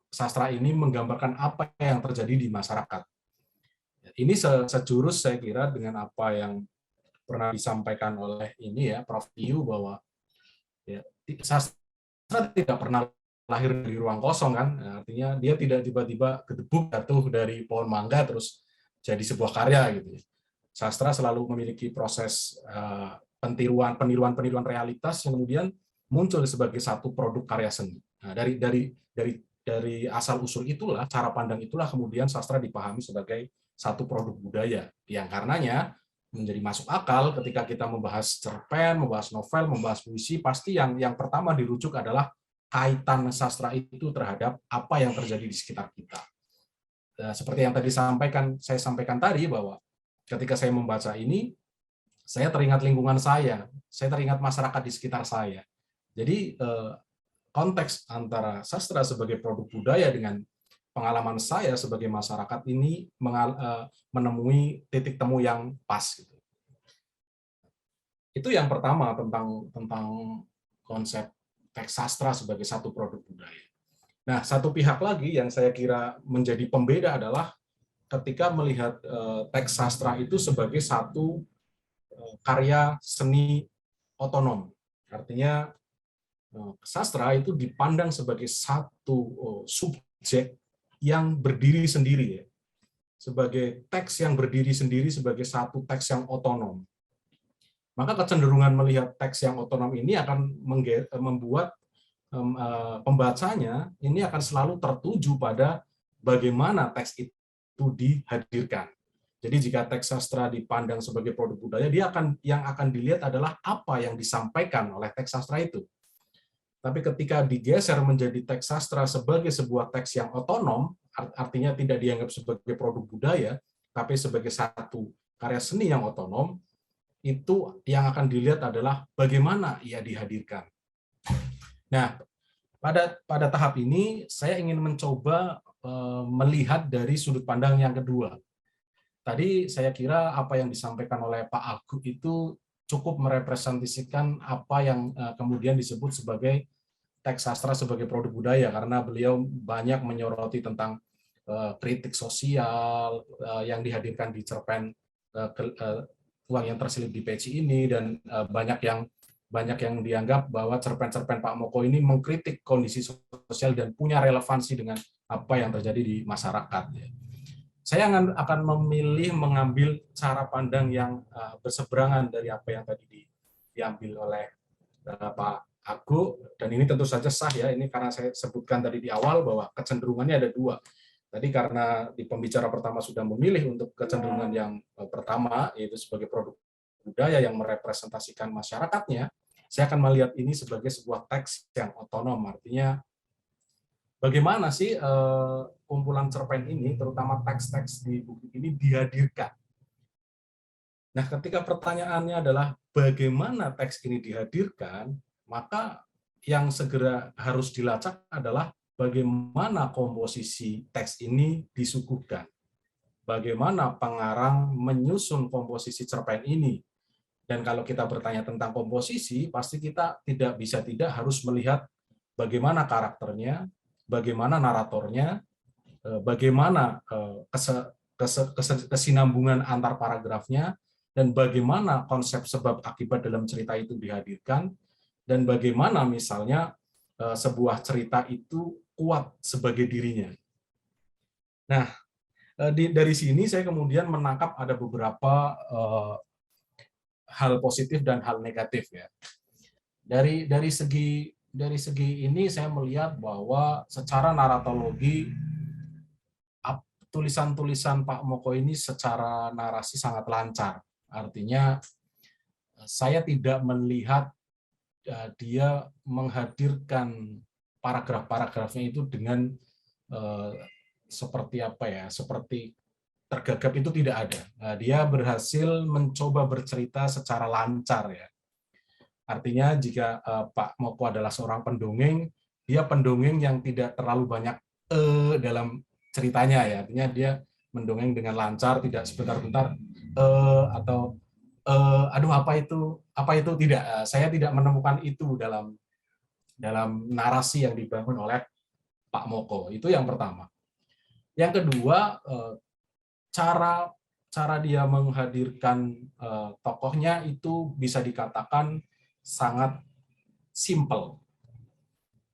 sastra ini menggambarkan apa yang terjadi di masyarakat. Ini sejurus saya kira dengan apa yang pernah disampaikan oleh ini ya Prof. Tiu, bahwa ya, sastra tidak pernah lahir dari ruang kosong kan, artinya dia tidak tiba-tiba gedebuk jatuh dari pohon mangga terus jadi sebuah karya gitu. sastra selalu memiliki proses peniruan realitas yang kemudian muncul sebagai satu produk karya seni. Nah, dari asal usul itulah, cara pandang itulah kemudian sastra dipahami sebagai satu produk budaya, yang karenanya menjadi masuk akal ketika kita membahas cerpen, membahas novel, membahas puisi, pasti yang pertama dirujuk adalah kaitan sastra itu terhadap apa yang terjadi di sekitar kita. Seperti yang tadi saya sampaikan tadi, bahwa ketika saya membaca ini, saya teringat lingkungan saya teringat masyarakat di sekitar saya. Jadi konteks antara sastra sebagai produk budaya dengan pengalaman saya sebagai masyarakat ini menemui titik temu yang pas. Itu yang pertama tentang konsep teks sastra sebagai satu produk budaya. Nah, satu pihak lagi yang saya kira menjadi pembeda adalah ketika melihat teks sastra itu sebagai satu karya seni otonom. Artinya sastra itu dipandang sebagai satu subjek yang berdiri sendiri, ya, sebagai teks yang berdiri sendiri, sebagai satu teks yang otonom. Maka kecenderungan melihat teks yang otonom ini akan membuat pembacanya ini akan selalu tertuju pada bagaimana teks itu dihadirkan. Jadi jika teks sastra dipandang sebagai produk budaya, yang akan dilihat adalah apa yang disampaikan oleh teks sastra itu. Tapi ketika digeser menjadi teks sastra sebagai sebuah teks yang otonom, artinya tidak dianggap sebagai produk budaya, tapi sebagai satu karya seni yang otonom, itu yang akan dilihat adalah bagaimana ia dihadirkan. Nah, pada tahap ini saya ingin mencoba melihat dari sudut pandang yang kedua. Tadi saya kira apa yang disampaikan oleh Pak Agung itu cukup merepresentasikan apa yang kemudian disebut sebagai teks sastra sebagai produk budaya, karena beliau banyak menyoroti tentang kritik sosial yang dihadirkan di cerpen Uang yang Terselip di Peci ini, dan banyak yang dianggap bahwa cerpen-cerpen Pak Moko ini mengkritik kondisi sosial dan punya relevansi dengan apa yang terjadi di masyarakat. Saya akan memilih mengambil cara pandang yang berseberangan dari apa yang tadi diambil oleh Pak Agung, dan ini tentu saja sah, ya, ini karena saya sebutkan tadi di awal bahwa kecenderungannya ada dua. Tadi karena di pembicara pertama sudah memilih untuk kecenderungan yang pertama, yaitu sebagai produk budaya yang merepresentasikan masyarakatnya, saya akan melihat ini sebagai sebuah teks yang otonom, artinya bagaimana sih kumpulan cerpen ini, terutama teks-teks di buku ini dihadirkan. Nah, ketika pertanyaannya adalah bagaimana teks ini dihadirkan, maka yang segera harus dilacak adalah bagaimana komposisi teks ini disuguhkan. Bagaimana pengarang menyusun komposisi cerpen ini. Dan kalau kita bertanya tentang komposisi, pasti kita tidak harus melihat bagaimana karakternya, bagaimana naratornya, bagaimana kesinambungan antar paragrafnya, dan bagaimana konsep sebab akibat dalam cerita itu dihadirkan, dan bagaimana misalnya sebuah cerita itu kuat sebagai dirinya. Nah, dari sini saya kemudian menangkap ada beberapa hal positif dan hal negatif, ya. Dari segi ini saya melihat bahwa secara naratologi tulisan-tulisan Pak Moko ini secara narasi sangat lancar. Artinya saya tidak melihat dia menghadirkan paragraf-paragrafnya itu dengan seperti apa, ya, seperti tergagap, itu tidak ada. Dia berhasil mencoba bercerita secara lancar, ya. Artinya jika Pak Moko adalah seorang pendongeng, dia pendongeng yang tidak terlalu banyak dalam ceritanya, ya. Artinya dia mendongeng dengan lancar, tidak sebentar-bentar atau aduh apa itu, tidak. Saya tidak menemukan itu dalam narasi yang dibangun oleh Pak Moko. Itu yang pertama. Yang kedua, cara dia menghadirkan tokohnya itu bisa dikatakan sangat simple.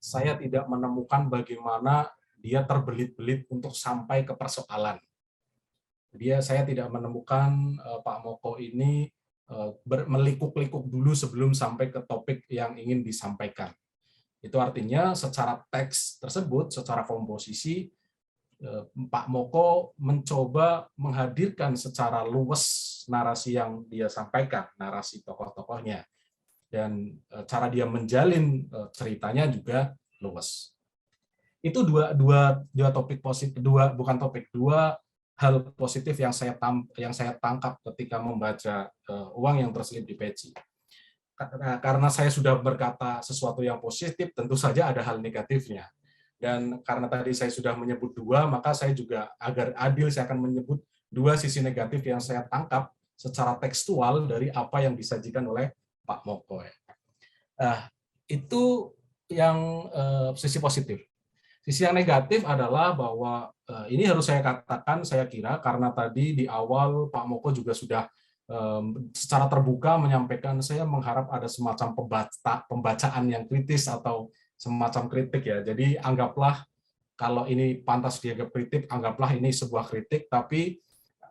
Saya tidak menemukan bagaimana dia terbelit-belit untuk sampai ke persoalan. Saya tidak menemukan Pak Moko ini melikuk-likuk dulu sebelum sampai ke topik yang ingin disampaikan. Itu artinya secara teks tersebut, secara komposisi, Pak Moko mencoba menghadirkan secara luwes narasi yang dia sampaikan, narasi tokoh-tokohnya. Dan cara dia menjalin ceritanya juga luwes. Itu dua topik positif, dua hal positif yang saya tangkap ketika membaca Uang yang Terselip di Peci. Karena saya sudah berkata sesuatu yang positif, tentu saja ada hal negatifnya. Dan karena tadi saya sudah menyebut dua, maka saya juga agar adil saya akan menyebut dua sisi negatif yang saya tangkap secara tekstual dari apa yang disajikan oleh Pak Moko. Itu yang sisi positif. Sisi yang negatif adalah bahwa ini harus saya katakan, saya kira karena tadi di awal Pak Moko juga sudah secara terbuka menyampaikan saya mengharap ada semacam pembacaan yang kritis atau semacam kritik ya. Jadi anggaplah kalau ini pantas dianggap kritik, anggaplah ini sebuah kritik, tapi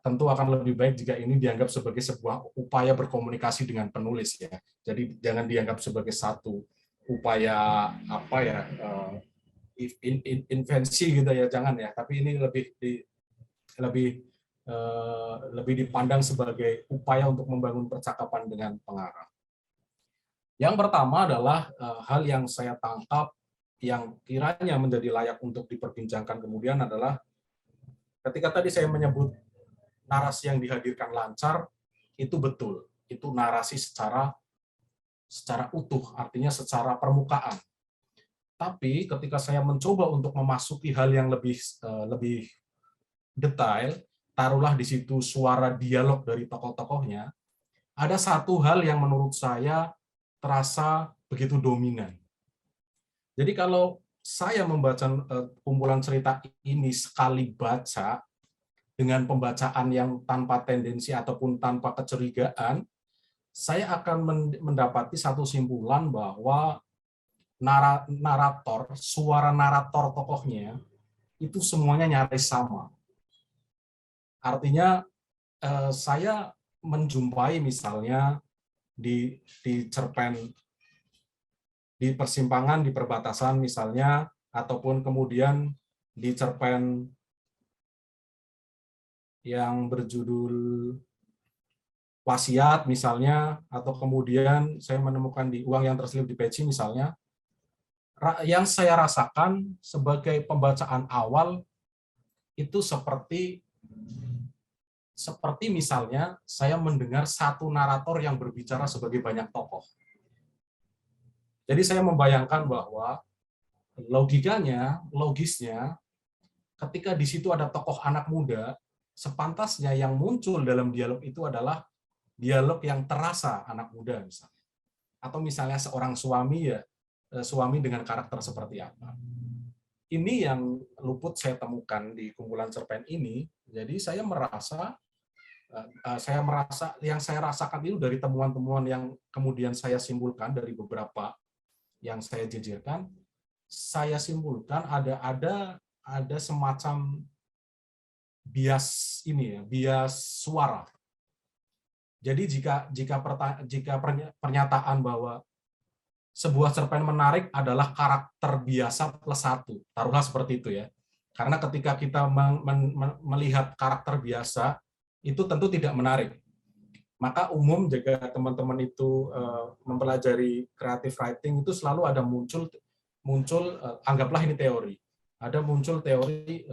tentu akan lebih baik jika ini dianggap sebagai sebuah upaya berkomunikasi dengan penulis ya. Jadi jangan dianggap sebagai satu upaya apa ya, invensi gitu ya, jangan ya. Tapi ini lebih dipandang sebagai upaya untuk membangun percakapan dengan pengarang. Yang pertama adalah hal yang saya tangkap yang kiranya menjadi layak untuk diperbincangkan kemudian adalah ketika tadi saya menyebut narasi yang dihadirkan lancar, itu betul. Itu narasi secara utuh, artinya secara permukaan. Tapi ketika saya mencoba untuk memasuki hal yang lebih detail, taruhlah di situ suara dialog dari tokoh-tokohnya, ada satu hal yang menurut saya terasa begitu dominan. Jadi kalau saya membaca kumpulan cerita ini sekali baca, dengan pembacaan yang tanpa tendensi ataupun tanpa kecurigaan, saya akan mendapati satu simpulan bahwa narator, suara narator tokohnya, itu semuanya nyaris sama. Artinya saya menjumpai misalnya di cerpen, di persimpangan, di perbatasan misalnya, ataupun kemudian di cerpen yang berjudul Wasiat misalnya, atau kemudian saya menemukan di Uang yang Terselip di Peci misalnya, yang saya rasakan sebagai pembacaan awal itu seperti misalnya saya mendengar satu narator yang berbicara sebagai banyak tokoh. Jadi saya membayangkan bahwa logisnya, ketika di situ ada tokoh anak muda, sepantasnya yang muncul dalam dialog itu adalah dialog yang terasa anak muda misalnya. Atau misalnya seorang suami dengan karakter seperti apa. Ini yang luput saya temukan di kumpulan cerpen ini. Jadi saya merasa yang saya rasakan itu dari temuan-temuan yang kemudian saya simpulkan dari beberapa yang saya jejerkan, saya simpulkan ada semacam bias suara. Jadi jika pernyataan bahwa sebuah cerpen menarik adalah karakter biasa plus satu, taruhlah seperti itu ya. Karena ketika kita melihat karakter biasa, itu tentu tidak menarik. Maka umum jika teman-teman itu mempelajari creative writing, itu selalu ada muncul anggaplah ini teori. Ada muncul teori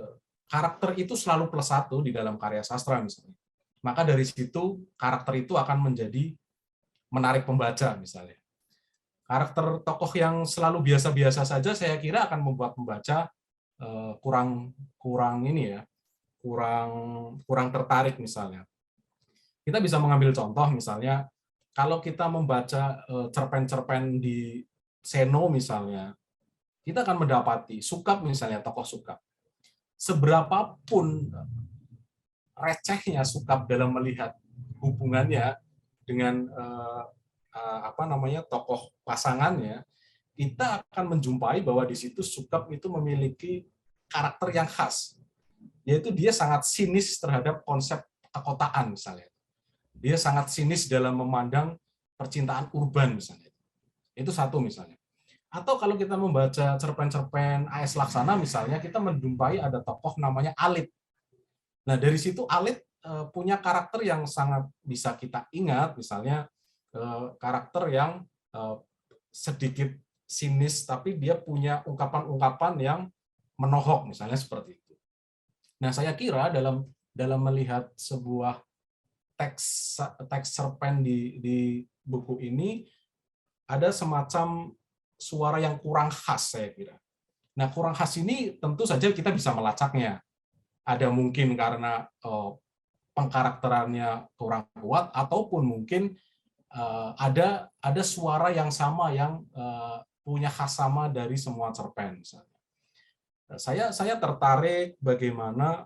karakter itu selalu plus satu di dalam karya sastra misalnya. Maka dari situ karakter itu akan menjadi menarik pembaca misalnya. Karakter tokoh yang selalu biasa-biasa saja saya kira akan membuat pembaca kurang tertarik misalnya. Kita bisa mengambil contoh misalnya kalau kita membaca cerpen-cerpen di Seno misalnya, kita akan mendapati Sukap misalnya, tokoh Sukap. Seberapapun recehnya Sukap dalam melihat hubungannya dengan tokoh pasangannya, kita akan menjumpai bahwa di situ Sukap itu memiliki karakter yang khas. yaitu dia sangat sinis terhadap konsep kekotaan misalnya. Dia sangat sinis dalam memandang percintaan urban misalnya. Itu satu misalnya. Atau kalau kita membaca cerpen-cerpen A.S. Laksana misalnya, kita menjumpai ada tokoh namanya Alit. Nah, dari situ Alit punya karakter yang sangat bisa kita ingat, misalnya karakter yang sedikit sinis, tapi dia punya ungkapan-ungkapan yang menohok, misalnya seperti itu. Nah, saya kira dalam melihat sebuah teks cerpen di buku ini, ada semacam suara yang kurang khas, saya kira. Nah, kurang khas ini tentu saja kita bisa melacaknya. Ada mungkin karena pengkarakterannya kurang kuat, ataupun mungkin ada suara yang sama yang punya khas sama dari semua cerpen. Misalnya. Saya tertarik bagaimana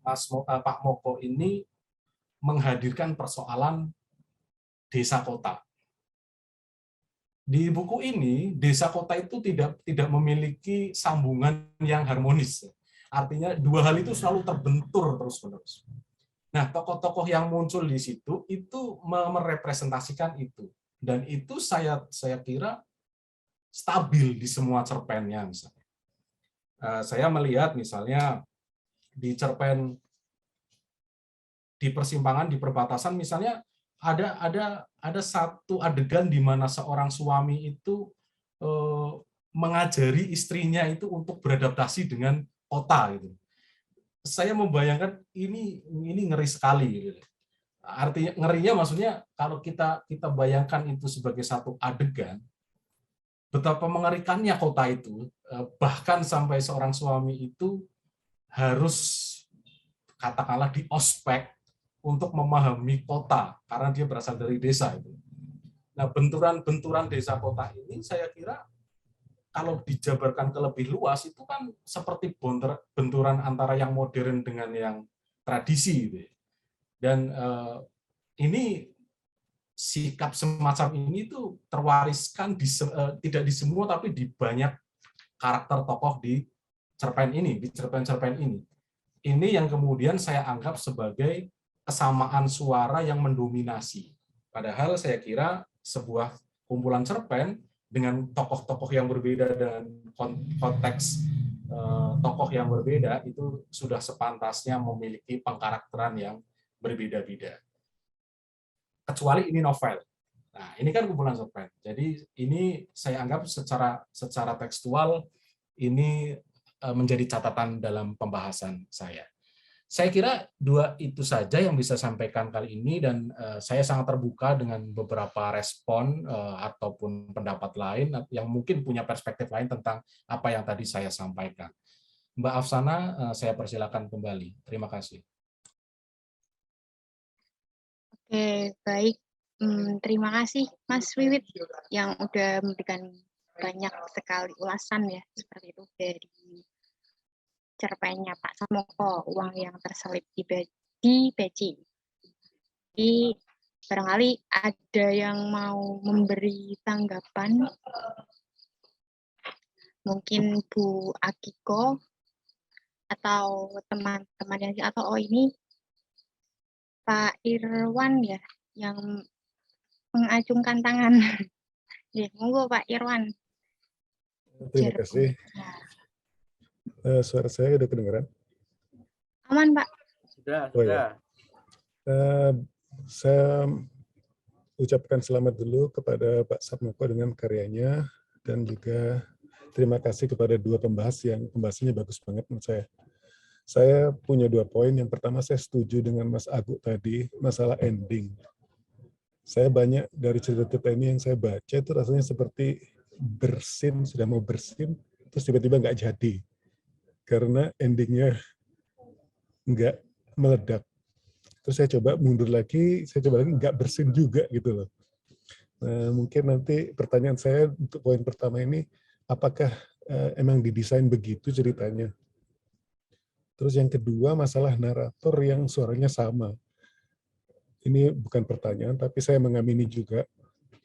Pak Moko ini menghadirkan persoalan desa kota. Di buku ini, desa kota itu tidak memiliki sambungan yang harmonis. Artinya dua hal itu selalu terbentur terus-menerus. Nah, tokoh-tokoh yang muncul di situ itu merepresentasikan itu. Dan itu saya kira stabil di semua cerpennya. Misalnya. Saya melihat misalnya di cerpen di persimpangan, di perbatasan, misalnya ada satu adegan di mana seorang suami itu mengajari istrinya itu untuk beradaptasi dengan kota gitu. Saya membayangkan ini ngeri sekali gitu. Artinya ngerinya maksudnya kalau kita bayangkan itu sebagai satu adegan, betapa mengerikannya kota itu, bahkan sampai seorang suami itu harus katakanlah di ospek untuk memahami kota karena dia berasal dari desa itu. Nah, benturan desa kota ini saya kira kalau dijabarkan ke lebih luas itu kan seperti benturan antara yang modern dengan yang tradisi gitu. Dan ini sikap semacam ini tuh terwariskan tidak di semua tapi di banyak karakter tokoh di cerpen-cerpen ini. Ini yang kemudian saya anggap sebagai kesamaan suara yang mendominasi. Padahal saya kira sebuah kumpulan cerpen dengan tokoh-tokoh yang berbeda dan konteks tokoh yang berbeda itu sudah sepantasnya memiliki pengkarakteran yang berbeda-beda. Kecuali ini novel. Nah, ini kan kumpulan cerpen. Jadi ini saya anggap secara tekstual ini menjadi catatan dalam pembahasan saya. Saya kira dua itu saja yang bisa sampaikan kali ini dan saya sangat terbuka dengan beberapa respon ataupun pendapat lain yang mungkin punya perspektif lain tentang apa yang tadi saya sampaikan. Mbak Afsana, saya persilakan kembali. Terima kasih. Oke, baik. Terima kasih Mas Wiwit yang udah memberikan banyak sekali ulasan ya seperti itu dari cerpennya Pak Samoko, Uang yang Terselip di Peci. Jadi barangkali ada yang mau memberi tanggapan, mungkin Bu Akiko atau teman-teman yang atau ini Pak Irwan ya yang mengacungkan tangan. Ya, monggo Pak Irwan. Terima kasih. Suara saya udah kedengaran? Aman, Pak. Sudah. Ya. Saya ucapkan selamat dulu kepada Pak Samoko dengan karyanya dan juga terima kasih kepada dua pembahas yang pembahasannya bagus banget menurut saya. Saya punya 2 poin. Yang pertama, saya setuju dengan Mas Agu tadi masalah ending. Saya banyak dari cerita-cerita ini yang saya baca itu rasanya seperti bersin, sudah mau bersin, terus tiba-tiba nggak jadi. Karena endingnya nggak meledak. Terus saya coba mundur lagi, nggak bersin juga gitu loh. Nah, mungkin nanti pertanyaan saya untuk poin pertama ini, apakah emang didesain begitu ceritanya? Terus yang kedua, masalah narator yang suaranya sama. Ini bukan pertanyaan, tapi saya mengamini juga.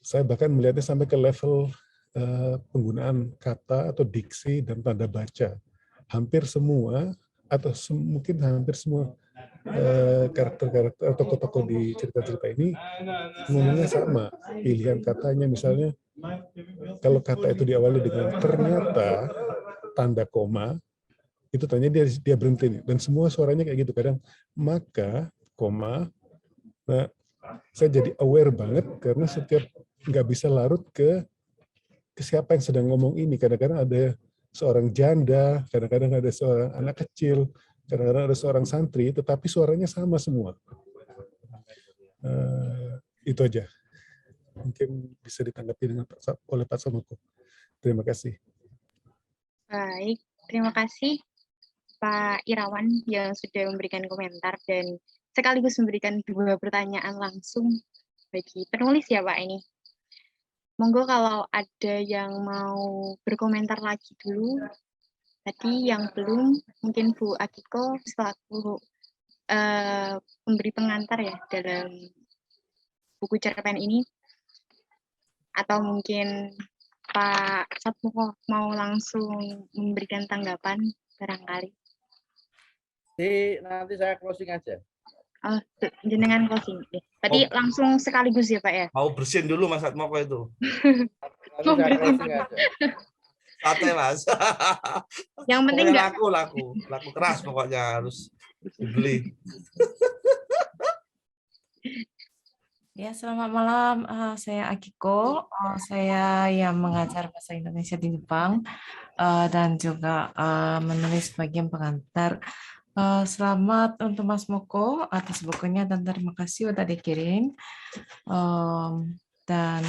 Saya bahkan melihatnya sampai ke level penggunaan kata atau diksi dan tanda baca. hampir semua atau mungkin hampir semua karakter-karakter atau tokoh-tokoh di cerita-cerita ini ngomongnya sama. Pilihan katanya misalnya, kalau kata itu diawali dengan ternyata tanda koma, itu tanya dia berhenti nih. Dan semua suaranya kayak gitu. Kadang maka, koma. Nah, saya jadi aware banget karena setiap nggak bisa larut ke siapa yang sedang ngomong ini. Kadang-kadang ada seorang janda, kadang-kadang ada seorang anak kecil, kadang-kadang ada seorang santri, tetapi suaranya sama semua. Itu aja. Mungkin bisa ditanggapi oleh Pak Samoko. Terima kasih. Baik, terima kasih Pak Irawan yang sudah memberikan komentar dan sekaligus memberikan 2 pertanyaan langsung bagi penulis ya Pak ini. Monggo kalau ada yang mau berkomentar lagi dulu. Tadi yang belum, mungkin Bu Akiko selaku pemberi pengantar ya dalam buku cerpen ini. Atau mungkin Pak Satmoko mau langsung memberikan tanggapan barangkali. Nanti saya closing aja. Oh, jenengan closing. Berarti langsung sekaligus ya Pak ya? Mau bersihin dulu Mas Atmoko itu. Nanti saya closing aja. Santai Mas. Yang penting pokoknya enggak laku keras pokoknya harus dibeli. Ya, selamat malam. Saya Akiko. Saya yang mengajar bahasa Indonesia di Jepang dan juga menulis bagian pengantar. Selamat untuk Mas Moko atas bukunya dan terima kasih udah dikirim. Dan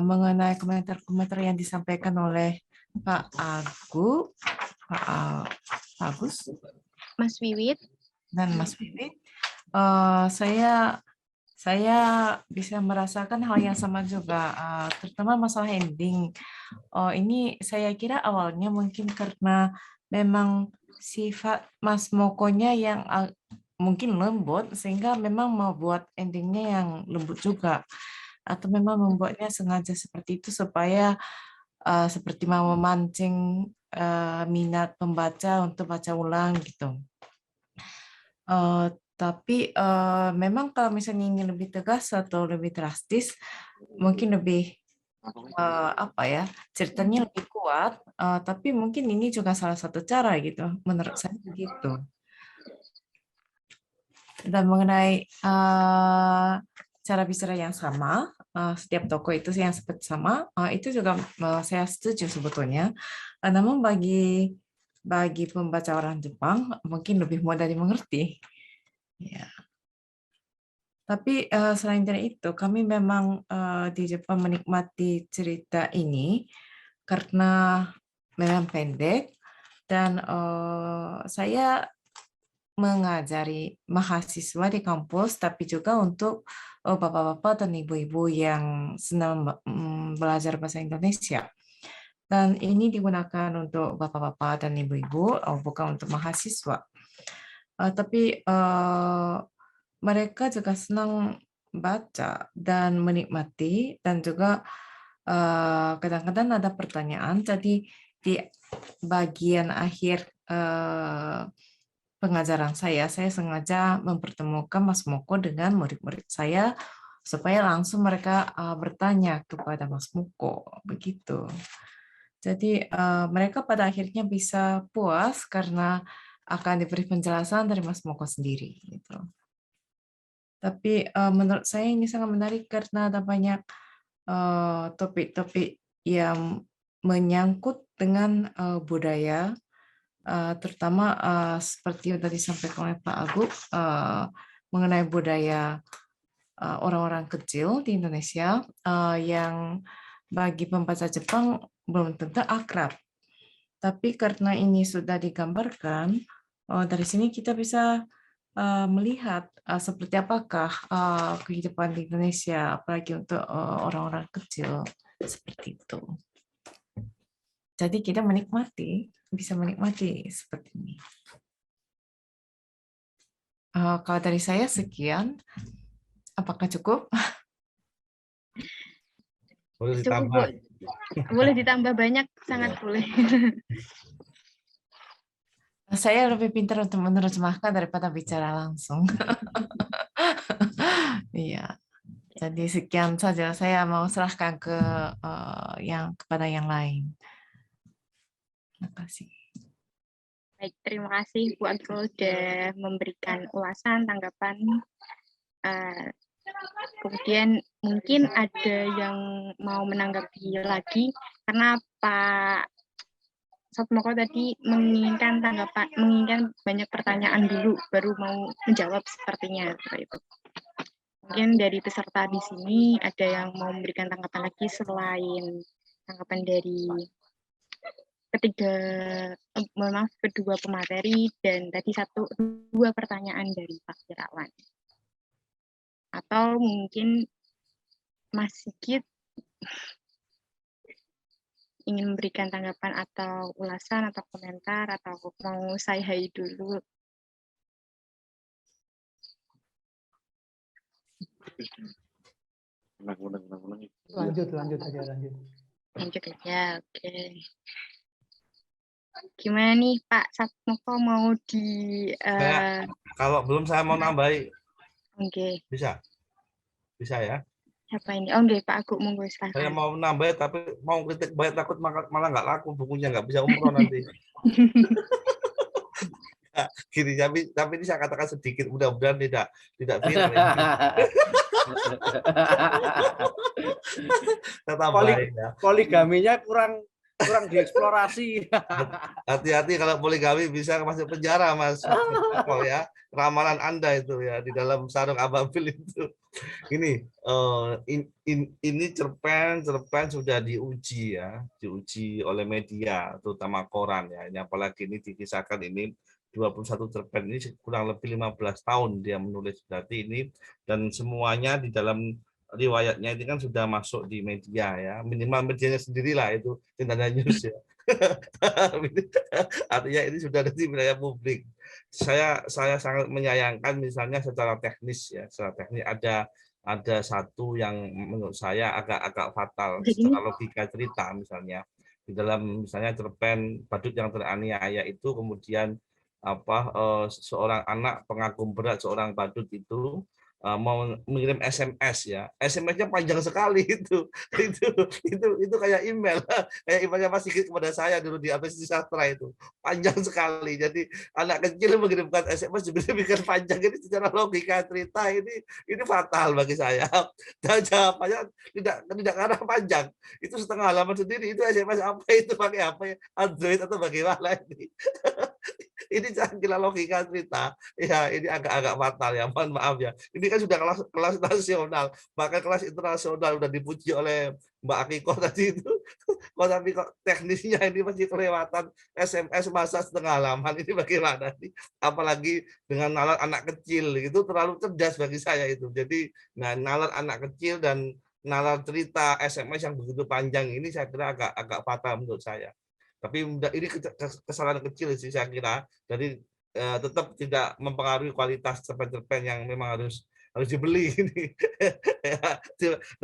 mengenai komentar-komentar yang disampaikan oleh Pak Agus, Mas Wiwit, dan Mas Wiwit, saya bisa merasakan hal yang sama juga, terutama masalah ending. Ini saya kira awalnya mungkin karena memang sifat Mas Mokonya yang mungkin lembut, sehingga memang membuat endingnya yang lembut juga. Atau memang membuatnya sengaja seperti itu supaya seperti mau memancing minat pembaca untuk baca ulang gitu. Tapi memang kalau misalnya ingin lebih tegas atau lebih drastis, mungkin lebih ceritanya lebih kuat. Tapi mungkin ini juga salah satu cara gitu, menurut saya begitu. Dan mengenai cara bicara yang sama, setiap tokoh itu yang seperti sama, itu juga saya setuju sebetulnya. Namun bagi pembaca orang Jepang mungkin lebih mudah dimengerti. Ya. Tapi selain dari itu, kami memang di Jepang menikmati cerita ini karena memang pendek dan saya mengajari mahasiswa di kampus, tapi juga untuk bapak-bapak dan ibu-ibu yang senang belajar bahasa Indonesia. Dan ini digunakan untuk bapak-bapak dan ibu-ibu, bukan untuk mahasiswa. Tapi mereka juga senang baca dan menikmati, dan juga kadang-kadang ada pertanyaan. Jadi di bagian akhir pengajaran saya sengaja mempertemukan Mas Moko dengan murid-murid saya supaya langsung mereka bertanya kepada Mas Moko, begitu. Jadi mereka pada akhirnya bisa puas karena akan diberi penjelasan dari Mas Moko sendiri, gitu. Tapi menurut saya ini sangat menarik karena ada banyak topik-topik yang menyangkut dengan budaya, terutama seperti yang tadi disampaikan oleh Pak Agung mengenai budaya orang-orang kecil di Indonesia yang bagi pembaca Jepang belum tentu akrab. Tapi karena ini sudah digambarkan, dari sini kita bisa melihat seperti apakah kehidupan di Indonesia, apalagi untuk orang-orang kecil seperti itu. Jadi kita bisa menikmati seperti ini. Kalau dari saya sekian, apakah cukup? Boleh cukup Bu. ditambah. Boleh ditambah banyak, sangat Iya. boleh. Saya lebih pintar untuk menerjemahkan daripada bicara langsung. Iya. Jadi sekian saja. Saya mau serahkan ke kepada yang lain. Terima kasih. Baik, terima kasih Bu Agro sudah memberikan ulasan, tanggapan. Kemudian mungkin ada yang mau menanggapi lagi, karena Pak Satmoko tadi menginginkan tanggapan, menginginkan banyak pertanyaan dulu, baru mau menjawab sepertinya. Seperti itu. Mungkin dari peserta di sini ada yang mau memberikan tanggapan lagi selain tanggapan dari kedua pemateri dan tadi dua pertanyaan dari Pak Irawan. Atau mungkin Mas Sigit ingin memberikan tanggapan atau ulasan atau komentar atau mau say hi dulu. Lanjut aja. Lanjut aja, oke. Gimana nih Pak Satmoko mau Kalau belum saya mau nambahi, Oke. bisa ya. Siapa ini? Oke, Pak Agung, monggo Saya silakan. mau nambah tapi mau kritik banyak takut malah nggak laku bukunya, nggak bisa umroh nanti. Gini, tapi ini saya katakan sedikit, mudah-mudahan tidak viral ini. Saya tambahin ya. Poligaminya kurang dieksplorasi. Hati-hati kalau poligami bisa masuk penjara, Mas. Oh ya, ramalan Anda itu ya di dalam sarung ababil itu. Ini cerpen sudah diuji ya, diuji oleh media, terutama koran ya. Ini apalagi ini dikisahkan ini 21 cerpen ini kurang lebih 15 tahun dia menulis berarti ini, dan semuanya di dalam riwayatnya ini kan sudah masuk di media ya, minimal medianya sendirilah itu Cendana News ya. Artinya ini sudah ada di wilayah publik. Saya sangat menyayangkan misalnya secara teknis ya, secara teknis ada satu yang menurut saya agak fatal secara logika cerita, misalnya di dalam misalnya cerpen Badut yang Teraniaya itu kemudian seorang anak pengagum berat seorang badut itu mau mengirim SMS ya, SMS-nya panjang sekali itu kayak email kayak emailnya Mas Sigit kepada saya dulu di Apresiasi Sastra itu panjang sekali. Jadi anak kecil mengirimkan SMS demikian panjang, ini secara logika cerita ini fatal bagi saya. Dan jawabannya tidak karena panjang, itu setengah halaman sendiri, itu SMS apa itu, pakai apa ya, Android atau bagaimana ini. Ini jangan kira logika cerita ya, ini agak fatal ya, mohon maaf ya. Ini kan sudah kelas nasional, bahkan kelas internasional sudah dipuji oleh Mbak Akiko tadi itu. Tapi kok teknisnya ini masih kelewatan SMS masa setengah halaman, ini bagaimana nih? Apalagi dengan nalar anak kecil itu terlalu cerdas bagi saya itu. Jadi nalar anak kecil dan nalar cerita SMS yang begitu panjang ini saya kira agak fatal menurut saya. Tapi ini kesalahan kecil sih saya kira. Jadi tetap tidak mempengaruhi kualitas cerpen-cerpen yang memang harus dibeli ini.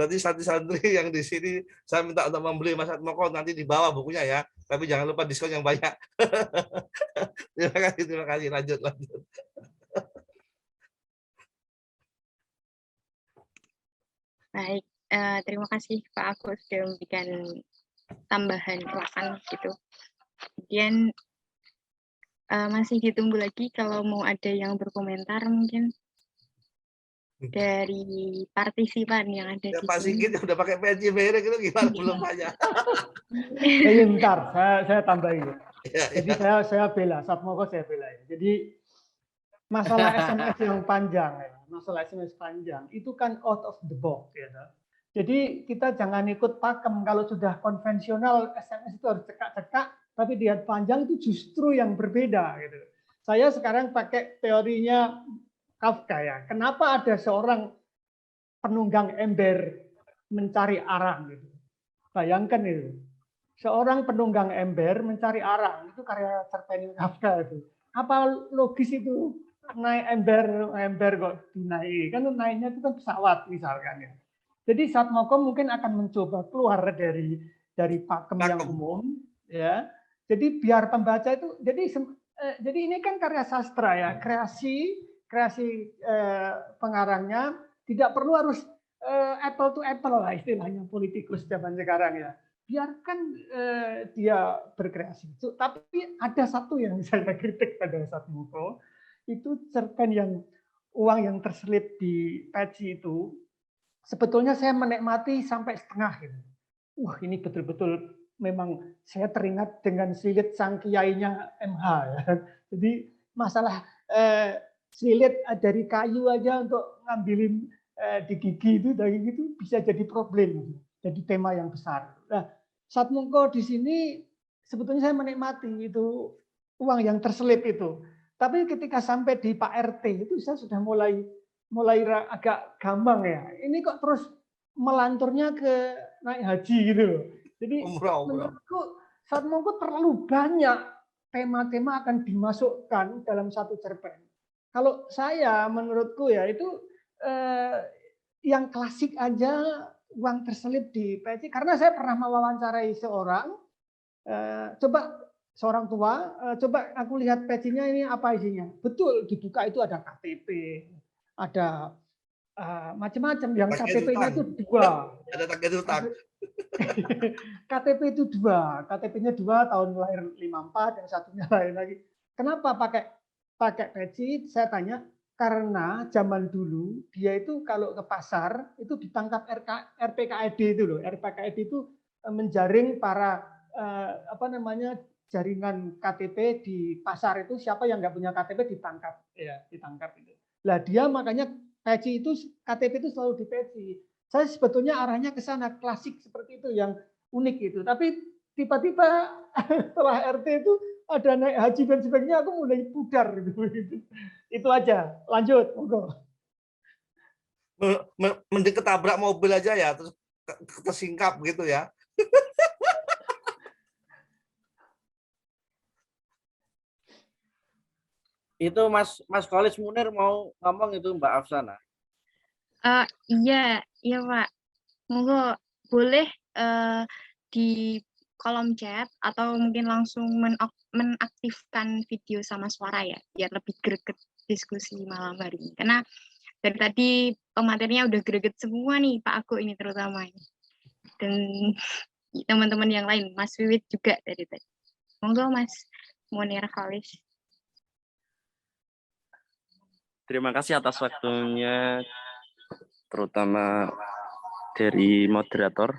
Nanti santri-santri yang di sini saya minta untuk membeli Mas Satmoko, nanti di bawah bukunya ya. Tapi jangan lupa diskon yang banyak. Terima kasih. Lanjut. Baik, terima kasih Pak Agus sudah memberikan tambahan ulasan gitu. Kemudian masih ditunggu lagi kalau mau ada yang berkomentar mungkin dari partisipan yang ada ya, di Pak sini. Sigit udah pakai peci merek itu gimana, belum banyak. Bentar, saya tambahin. Jadi saya bela, Satmoko saya bela. Jadi masalah SMS yang panjang ya, masalah SMS panjang itu kan out of the box ya. Jadi kita jangan ikut pakem, kalau sudah konvensional SMS itu harus cekak-cekak, tapi dia panjang itu justru yang berbeda gitu. Saya sekarang pakai teorinya Kafka ya. Kenapa ada seorang penunggang ember mencari arang gitu. Bayangkan itu. Seorang penunggang ember mencari arang, itu karya cerpen Kafka itu. Apa logis itu? Naik ember kok dinaiki, kan naiknya itu kan pesawat misalkan ya. Jadi Satmoko mungkin akan mencoba keluar dari dari pakem yang umum, ya. Jadi biar pembaca itu, jadi ini kan karya sastra ya, kreasi pengarangnya tidak perlu harus apple to apple lah istilahnya politikus zaman sekarang ya. Biarkan dia berkreasi. Tapi ada satu yang saya kritik pada Satmoko, itu cerpen yang uang yang terselip di peci itu, sebetulnya saya menikmati sampai setengah gitu. Wah, ini betul-betul memang saya teringat dengan slilit sang kiainya MH ya. Jadi masalah slilit dari kayu aja untuk ngambilin di gigi itu dari itu bisa jadi problem, jadi tema yang besar. Nah, Satmoko di sini sebetulnya saya menikmati itu uang yang terselip itu. Tapi ketika sampai di Pak RT itu saya sudah mulai agak gampang ya. Ini kok terus melanturnya ke naik haji gitu loh. Jadi menurutku Satmoko terlalu banyak tema-tema akan dimasukkan dalam satu cerpen. Kalau saya menurutku ya itu yang klasik aja uang terselip di peci, karena saya pernah mewawancarai seorang seorang tua, coba aku lihat pecinya ini apa isinya. Betul, dibuka itu ada KTP, ada macam-macam. Yang KTP-nya itu dua. Ada target utang. KTP itu dua, KTP-nya dua, tahun lahir 54, yang satunya lain lagi. Kenapa pakai peci? Saya tanya, karena zaman dulu dia itu kalau ke pasar itu ditangkap RPKID itu loh. RPKID itu menjaring para jaringan KTP di pasar itu, siapa yang nggak punya KTP ditangkap ya, ditangkap itu. Lah dia makanya peci itu, KTP itu selalu di peci. Saya sebetulnya arahnya ke sana, klasik seperti itu yang unik itu. Tapi tiba-tiba setelah RT itu ada naik haji dan sebagainya, aku mulai pudar gitu. Itu aja. Lanjut, monggo. Mending ketabrak mobil aja ya, terus tersingkap gitu ya. Itu Mas Khalis Munir mau ngomong itu Mbak Afsana. Iya Pak. Monggo boleh di kolom chat atau mungkin langsung menaktifkan video sama suara ya, biar lebih greget diskusi malam hari ini. Karena dari tadi pematerinya udah greget semua nih Pak Aku ini terutama. Dan teman-teman yang lain, Mas Wiwit juga dari tadi. Monggo Mas Munir Khalis. Terima kasih atas waktunya, terutama dari moderator.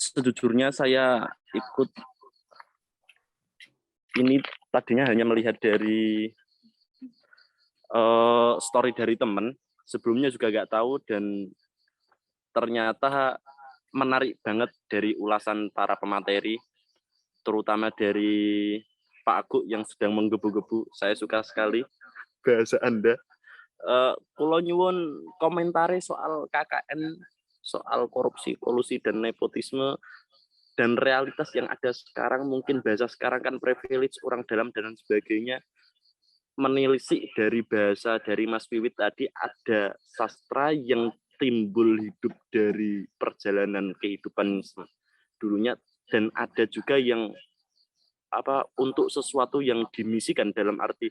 Sejujurnya saya ikut ini tadinya hanya melihat dari story dari teman, sebelumnya juga nggak tahu, dan ternyata menarik banget dari ulasan para pemateri, terutama dari Pak Agung yang sedang menggebu-gebu. Saya suka sekali bahasa Anda. Kulo nyuwun komentari soal KKN, soal korupsi, kolusi, dan nepotisme, dan realitas yang ada sekarang. Mungkin bahasa sekarang kan privilege, orang dalam, dan sebagainya. Menilisik dari bahasa dari Mas Wiwit tadi, ada sastra yang timbul hidup dari perjalanan kehidupan dulunya, dan ada juga yang untuk sesuatu yang dimisikan, dalam arti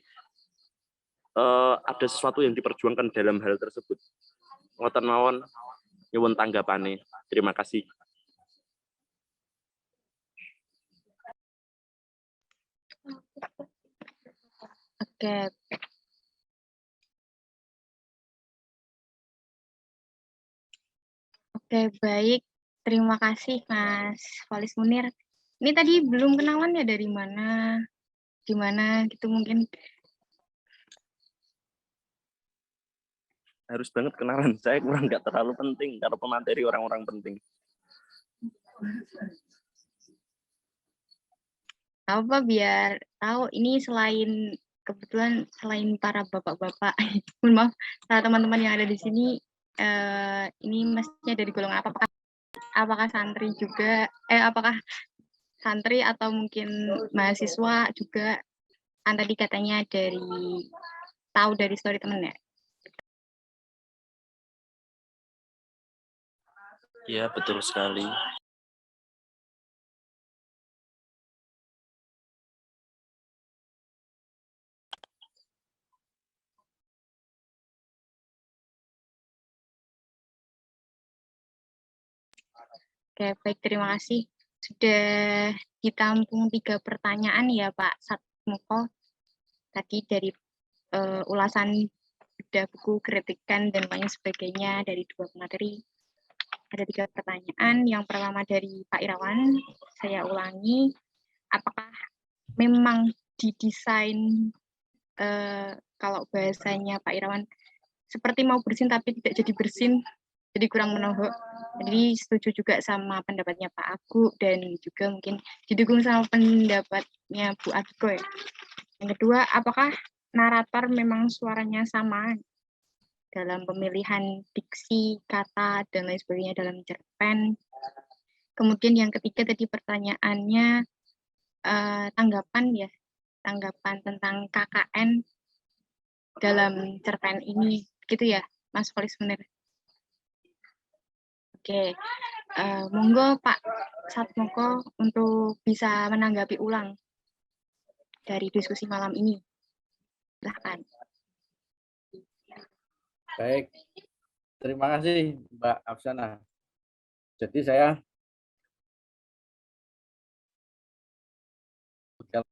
ada sesuatu yang diperjuangkan dalam hal tersebut. Ngoten mawon nyuwun tanggapane. Terima kasih. Oke. Oke, baik. Terima kasih Mas Khalis Munir. Ini tadi belum kenalan ya, dari mana, di mana gitu mungkin. Harus banget kenalan, saya kurang nggak terlalu penting kalau pemateri orang-orang penting. Apa biar tahu ini, selain kebetulan selain para bapak-bapak, mohon maaf, para teman-teman yang ada di sini, ini maksudnya dari golongan apa? Apakah santri juga? Apakah santri atau mungkin mahasiswa juga? Kan tadi katanya tahu dari story temen ya. Iya, betul sekali. Oke, baik, terima kasih. Sudah ditampung 3 pertanyaan ya Pak Satmoko. Tadi dari ulasan bedah buku, kritikan, dan lain sebagainya dari 2 materi. Ada 3 pertanyaan. Yang pertama dari Pak Irawan, saya ulangi. Apakah memang didesain, kalau bahasanya Pak Irawan, seperti mau bersin tapi tidak jadi bersin, jadi kurang menohok. Jadi setuju juga sama pendapatnya Pak Agu dan juga mungkin didukung sama pendapatnya Bu Agiko ya. Yang kedua, apakah narator memang suaranya sama dalam pemilihan diksi, kata, dan lain sebagainya dalam cerpen. Kemudian yang ketiga tadi pertanyaannya tanggapan tentang KKN dalam cerpen ini, gitu ya, Mas Folis benar. Oke, monggo Pak Satmoko untuk bisa menanggapi ulang dari diskusi malam ini. Silahkan. Baik, terima kasih Mbak Afsana. Jadi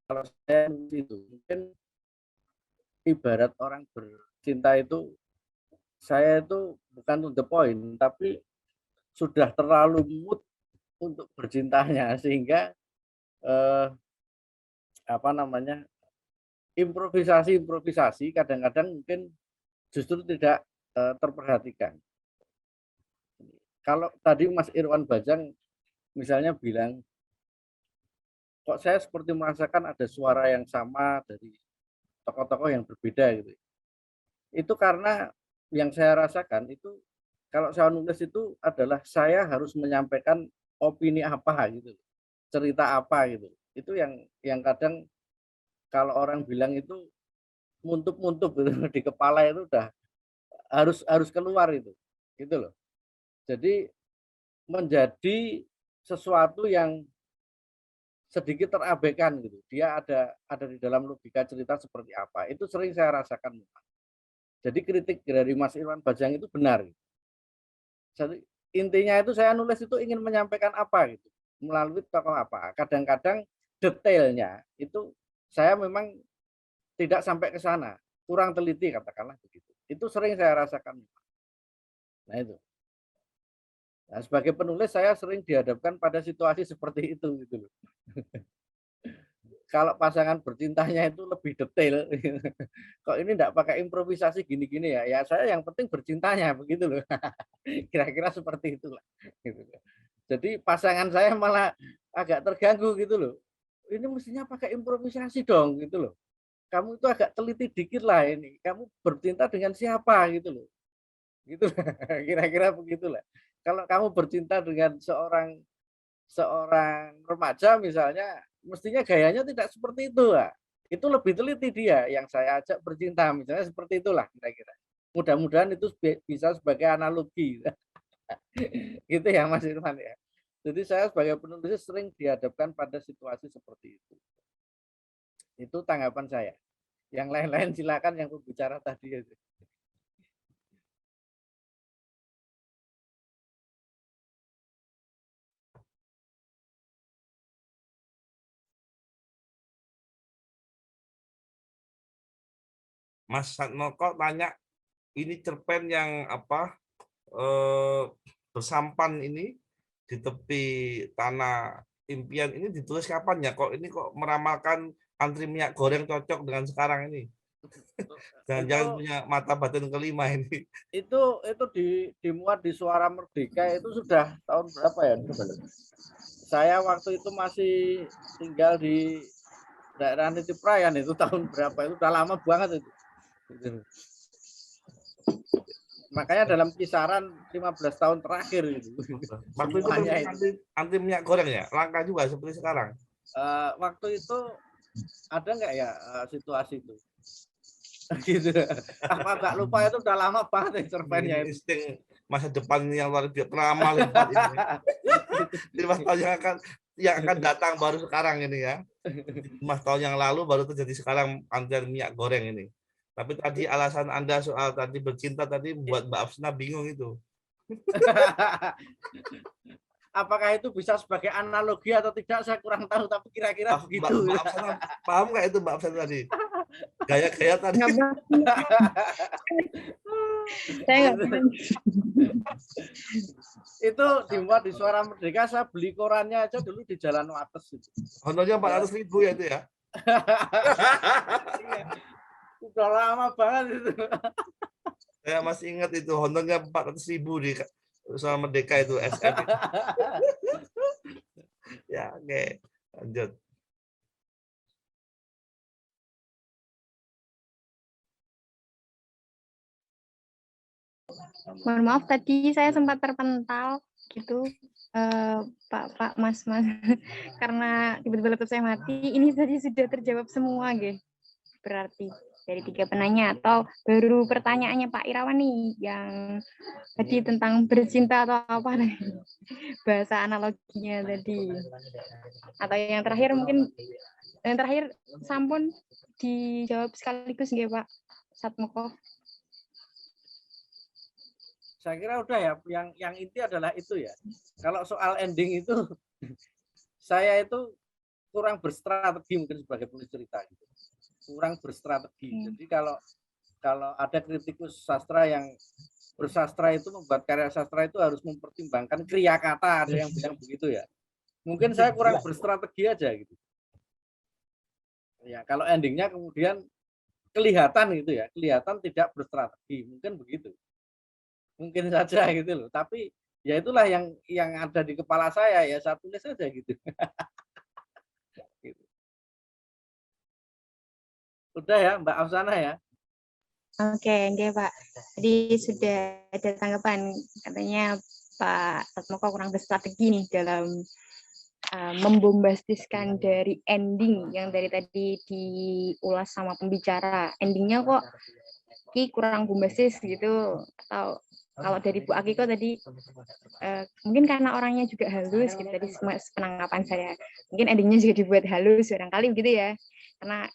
kalau saya itu mungkin ibarat orang bercinta itu, saya itu bukan to the point, tapi sudah terlalu mood untuk bercintanya sehingga improvisasi kadang-kadang mungkin justru tidak terperhatikan. Kalau tadi Mas Irwan Bajang misalnya bilang, kok saya seperti merasakan ada suara yang sama dari tokoh-tokoh yang berbeda gitu. Itu karena yang saya rasakan itu, kalau saya nulis itu adalah saya harus menyampaikan opini apa gitu, cerita apa gitu. Itu yang kadang kalau orang bilang itu muntup-muntup gitu, di kepala itu udah harus keluar itu, gitu loh. Jadi menjadi sesuatu yang sedikit terabaikan gitu. Dia ada di dalam logika cerita seperti apa. Itu sering saya rasakan. Jadi kritik dari Mas Irwan Bajang itu benar. Jadi intinya itu saya nulis itu ingin menyampaikan apa gitu, melalui tokoh apa. Kadang-kadang detailnya itu saya memang tidak sampai ke sana, kurang teliti katakanlah begitu. Itu sering saya rasakan. Nah itu. Nah, sebagai penulis saya sering dihadapkan pada situasi seperti itu gitu loh. Kalau pasangan bercintanya itu lebih detail, kok ini enggak pakai improvisasi gini-gini ya? Ya saya yang penting bercintanya begitu loh. Kira-kira seperti itulah. Gitu. Jadi pasangan saya malah agak terganggu gitu loh. Ini mestinya pakai improvisasi dong gitu loh. Kamu itu agak teliti dikit lah ini. Kamu bercinta dengan siapa gitu loh. Gitu. Kira-kira begitulah. Kalau kamu bercinta dengan seorang remaja misalnya, mestinya gayanya tidak seperti itu. Lah. Itu lebih teliti dia yang saya ajak bercinta misalnya seperti itulah kira-kira. Mudah-mudahan itu bisa sebagai analogi. Gitu ya Mas Irfan ya. Jadi saya sebagai penulis sering dihadapkan pada situasi seperti itu. Itu tanggapan saya. Yang lain-lain silakan yang berbicara tadi. Mas Satmoko tanya, ini cerpen yang bersampan ini di tepi tanah impian ini ditulis kapan ya? Kok ini kok meramalkan antri minyak goreng cocok dengan sekarang ini? Jangan punya mata batin kelima ini. Itu dimuat di Suara Merdeka itu sudah tahun berapa ya? Saya waktu itu masih tinggal di daerah Nitiprayan itu tahun berapa? Itu udah lama banget itu. Makanya dalam kisaran 15 tahun terakhir itu. Waktu itu anti minyak goreng ya, langka juga seperti sekarang. Waktu itu ada nggak ya situasi itu? Gitu. Apa nggak lupa itu udah lama banget ya cerpennya. masa depan ini yang luar biasa peramal hebat ini. 5 tahun yang akan datang baru sekarang ini ya. 5 tahun yang lalu baru terjadi sekarang antrian minyak goreng ini. Tapi tadi alasan Anda soal tadi bercinta tadi buat Mbak Afsana bingung itu. Apakah itu bisa sebagai analogi atau tidak saya kurang tahu, tapi kira-kira begitu. Mbak Afsana paham nggak itu Mbak Afsana tadi? Gaya-gaya tadi. Saya nggak paham. Itu dimuat di Suara Merdeka, saya beli korannya aja dulu di Jalan Wates itu. Honornya 400.000 ya itu ya. Udah lama banget itu. Saya masih ingat itu honornya 400.000 di Suara Merdeka itu SM. Ya, oke. Lanjut. Mohon maaf tadi saya sempat terpental gitu, Pak Mas karena tiba-tiba laptop saya mati. Ini tadi sudah terjawab semua, gitu. Berarti dari 3 penanya, atau baru pertanyaannya Pak Irawan nih yang tadi tentang bercinta atau apa tadi, bahasa analoginya tadi, atau yang terakhir mungkin sampun dijawab sekaligus nggih Pak Satmoko. Saya kira udah ya, yang inti adalah itu ya. Kalau soal ending itu, saya itu kurang berstrategi mungkin sebagai penulis cerita gitu. Kurang berstrategi. Jadi kalau ada kritikus sastra yang bersastra itu membuat karya sastra itu harus mempertimbangkan kriya kata, ada yang bilang begitu ya. Mungkin saya kurang berstrategi aja gitu. Ya, kalau endingnya kemudian kelihatan gitu ya, kelihatan tidak berstrategi, mungkin begitu. Mungkin saja gitu loh, tapi ya itulah yang ada di kepala saya, ya saya tulis saja gitu. Gitu. Udah ya Mbak Afsana ya. Oke, enggak Pak. Jadi sudah ada tanggapan, katanya Pak Satmoko kurang berstrategi nih dalam membombastiskan dari ending yang dari tadi diulas sama pembicara. Endingnya kok kurang bombastis gitu, atau kalau dari Bu Akiko tadi mungkin karena orangnya juga halus gitu, tadi penanggapan saya mungkin endingnya juga dibuat halus barangkali gitu ya, karena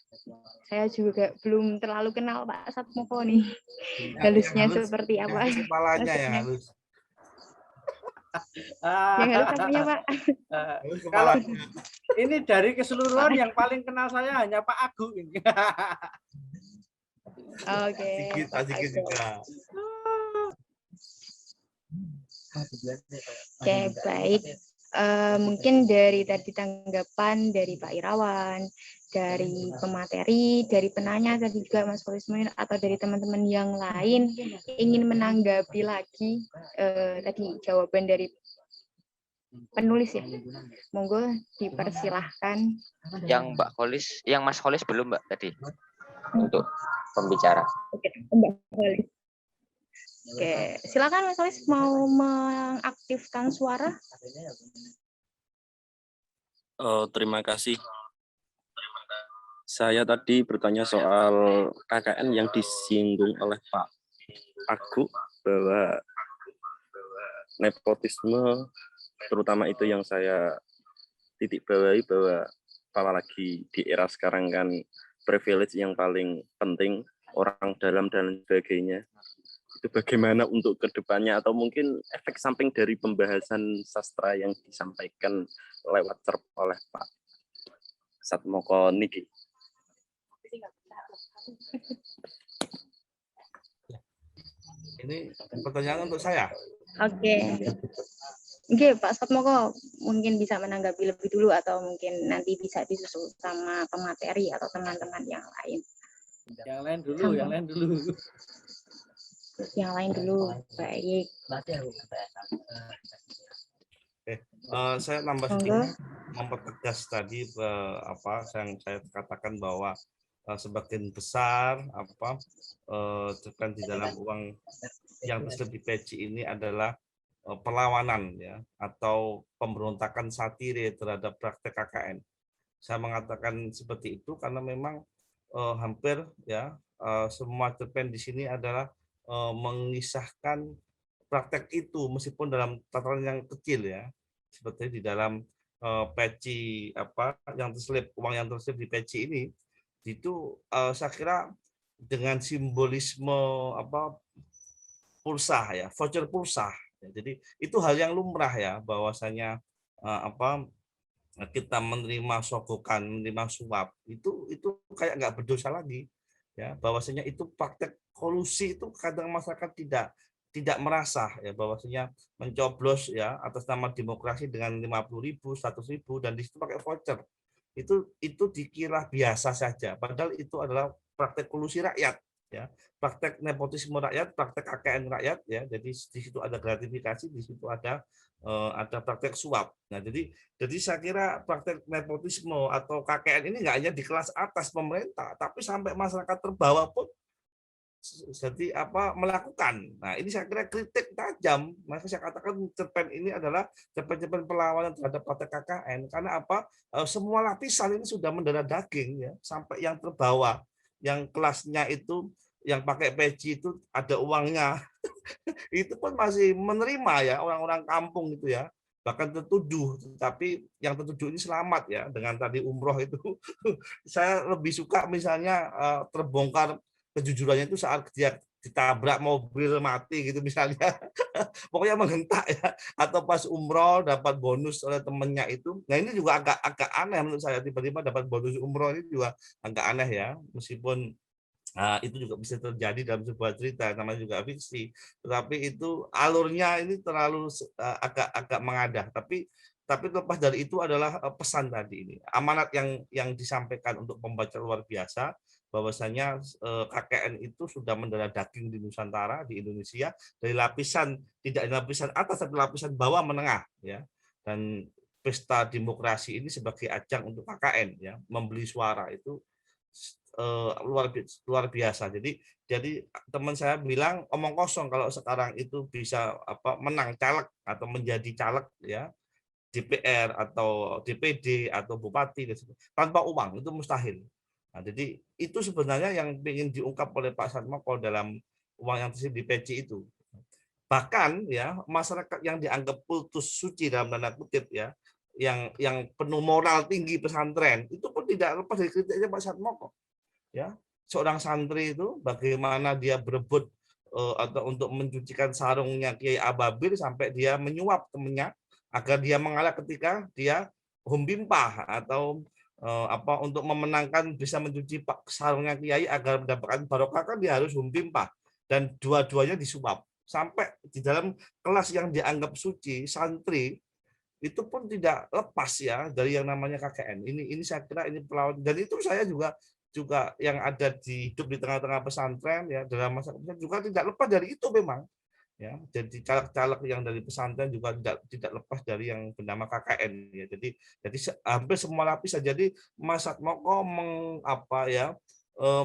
saya juga belum terlalu kenal Pak Satmoko nih, halusnya halus, seperti apa, kepalanya yang halus. Yang halus apanya Pak? Kalau ini dari keseluruhan yang paling kenal saya hanya Pak Agu ini. Oke. Sedikit juga. Oke, baik. Mungkin dari tadi tanggapan dari Pak Irawan, dari pemateri, dari penanya tadi juga Mas Kolismin, atau dari teman-teman yang lain ingin menanggapi lagi tadi jawaban dari penulis ya. Monggo dipersilahkan. Yang Mbak Kolis, yang Mas Kolis belum Mbak tadi untuk pembicara. Oke, Mbak Kolis. Oke, silakan Mas Kolis mau mengaktifkan suara. Terima kasih. Saya tadi bertanya soal KKN yang disinggung oleh Pak Agu, bahwa nepotisme, terutama itu yang saya titik bawahi, bahwa apalagi di era sekarang kan privilege yang paling penting, orang dalam dan sebagainya. Itu bagaimana untuk kedepannya, atau mungkin efek samping dari pembahasan sastra yang disampaikan lewat cerp oleh Pak Satmoko niki. Ini pertanyaan untuk saya. Oke. Oke, Pak Satmoko mungkin bisa menanggapi lebih dulu, atau mungkin nanti bisa disusul sama pemateri atau teman-teman yang lain. Yang lain dulu, yang lain dulu. Yang lain dulu, baik. Saya nambah sedikit mempertegas tadi apa yang saya katakan, bahwa sebagian besar cerpen di dalam uang yang terselip di peci ini adalah perlawanan ya, atau pemberontakan satire terhadap praktek KKN. Saya mengatakan seperti itu karena memang hampir ya semua cerpen di sini adalah mengisahkan praktek itu meskipun dalam tataran yang kecil ya, seperti di dalam peci apa yang terselip, uang yang terselip di peci ini, itu saya kira dengan simbolisme apa pulsa ya, voucher pulsa. Ya, jadi itu hal yang lumrah ya, bahwasanya apa kita menerima sogokan, menerima suap itu kayak nggak berdosa lagi ya, bahwasanya itu praktek kolusi. Itu kadang masyarakat tidak merasa ya bahwasanya mencoblos ya atas nama demokrasi dengan 50.000, 100.000 dan di situ pakai voucher. Itu dikira biasa saja, padahal itu adalah praktek kolusi rakyat ya, praktek nepotisme rakyat, praktek KKN rakyat ya. Jadi di situ ada gratifikasi, di situ ada praktek suap. Nah, jadi saya kira praktek nepotisme atau KKN ini nggak hanya di kelas atas pemerintah, tapi sampai masyarakat terbawah pun jadi apa melakukan. Nah, ini saya kira kritik tajam. Maka saya katakan cerpen ini adalah cerpen-cerpen perlawanan terhadap praktek KKN, karena apa? Semua lapisan ini sudah mendarah daging ya, sampai yang terbawah, yang kelasnya itu yang pakai peci itu ada uangnya. Itu pun masih menerima ya, orang-orang kampung itu ya, bahkan tertuduh, tapi yang tertuduh ini selamat ya dengan tadi umroh itu. Saya lebih suka misalnya terbongkar kejujurannya itu saat dia ditabrak mobil mati gitu misalnya. Pokoknya menghentak ya, atau pas umroh dapat bonus oleh temennya itu. Nah, ini juga agak aneh menurut saya, tiba-tiba dapat bonus umroh ini juga agak aneh ya, meskipun itu juga bisa terjadi dalam sebuah cerita, namanya juga fiksi, tetapi itu alurnya ini terlalu agak mengadah. Tapi lepas dari itu adalah pesan tadi ini, amanat yang disampaikan untuk pembaca luar biasa, bahwasanya KKN itu sudah mendarah daging di Nusantara, di Indonesia, dari lapisan tidak lapisan atas tapi lapisan bawah menengah ya. Dan pesta demokrasi ini sebagai ajang untuk KKN ya, membeli suara itu luar biasa. Jadi teman saya bilang omong kosong kalau sekarang itu bisa apa menang caleg atau menjadi caleg ya, DPR atau DPD atau bupati tanpa uang, itu mustahil. Nah, jadi itu sebenarnya yang ingin diungkap oleh Pak Satmoko dalam uang yang terselip di peci itu. Bahkan ya masyarakat yang dianggap putus suci dalam tanda kutip ya, yang penuh moral tinggi pesantren, itu pun tidak lepas dari kritiknya Pak Satmoko. Ya, seorang santri itu bagaimana dia berebut atau untuk mencucikan sarungnya Kiai Ababil sampai dia menyuap temannya agar dia mengalah ketika dia humbimpah atau apa untuk memenangkan bisa mencuci sarungnya Kiai agar mendapatkan barokah, kan dia harus humbimpah, dan dua-duanya disuap sampai di dalam kelas yang dianggap suci santri itu pun tidak lepas ya dari yang namanya KKN. Ini saya kira ini perlawanan, dan itu saya juga yang ada di hidup di tengah-tengah pesantren ya, dalam masa pesantren juga tidak lepas dari itu memang ya. Jadi caleg-caleg yang dari pesantren juga tidak lepas dari yang bernama KKN ya. Jadi hampir semua lapisan. Jadi Mas Satmoko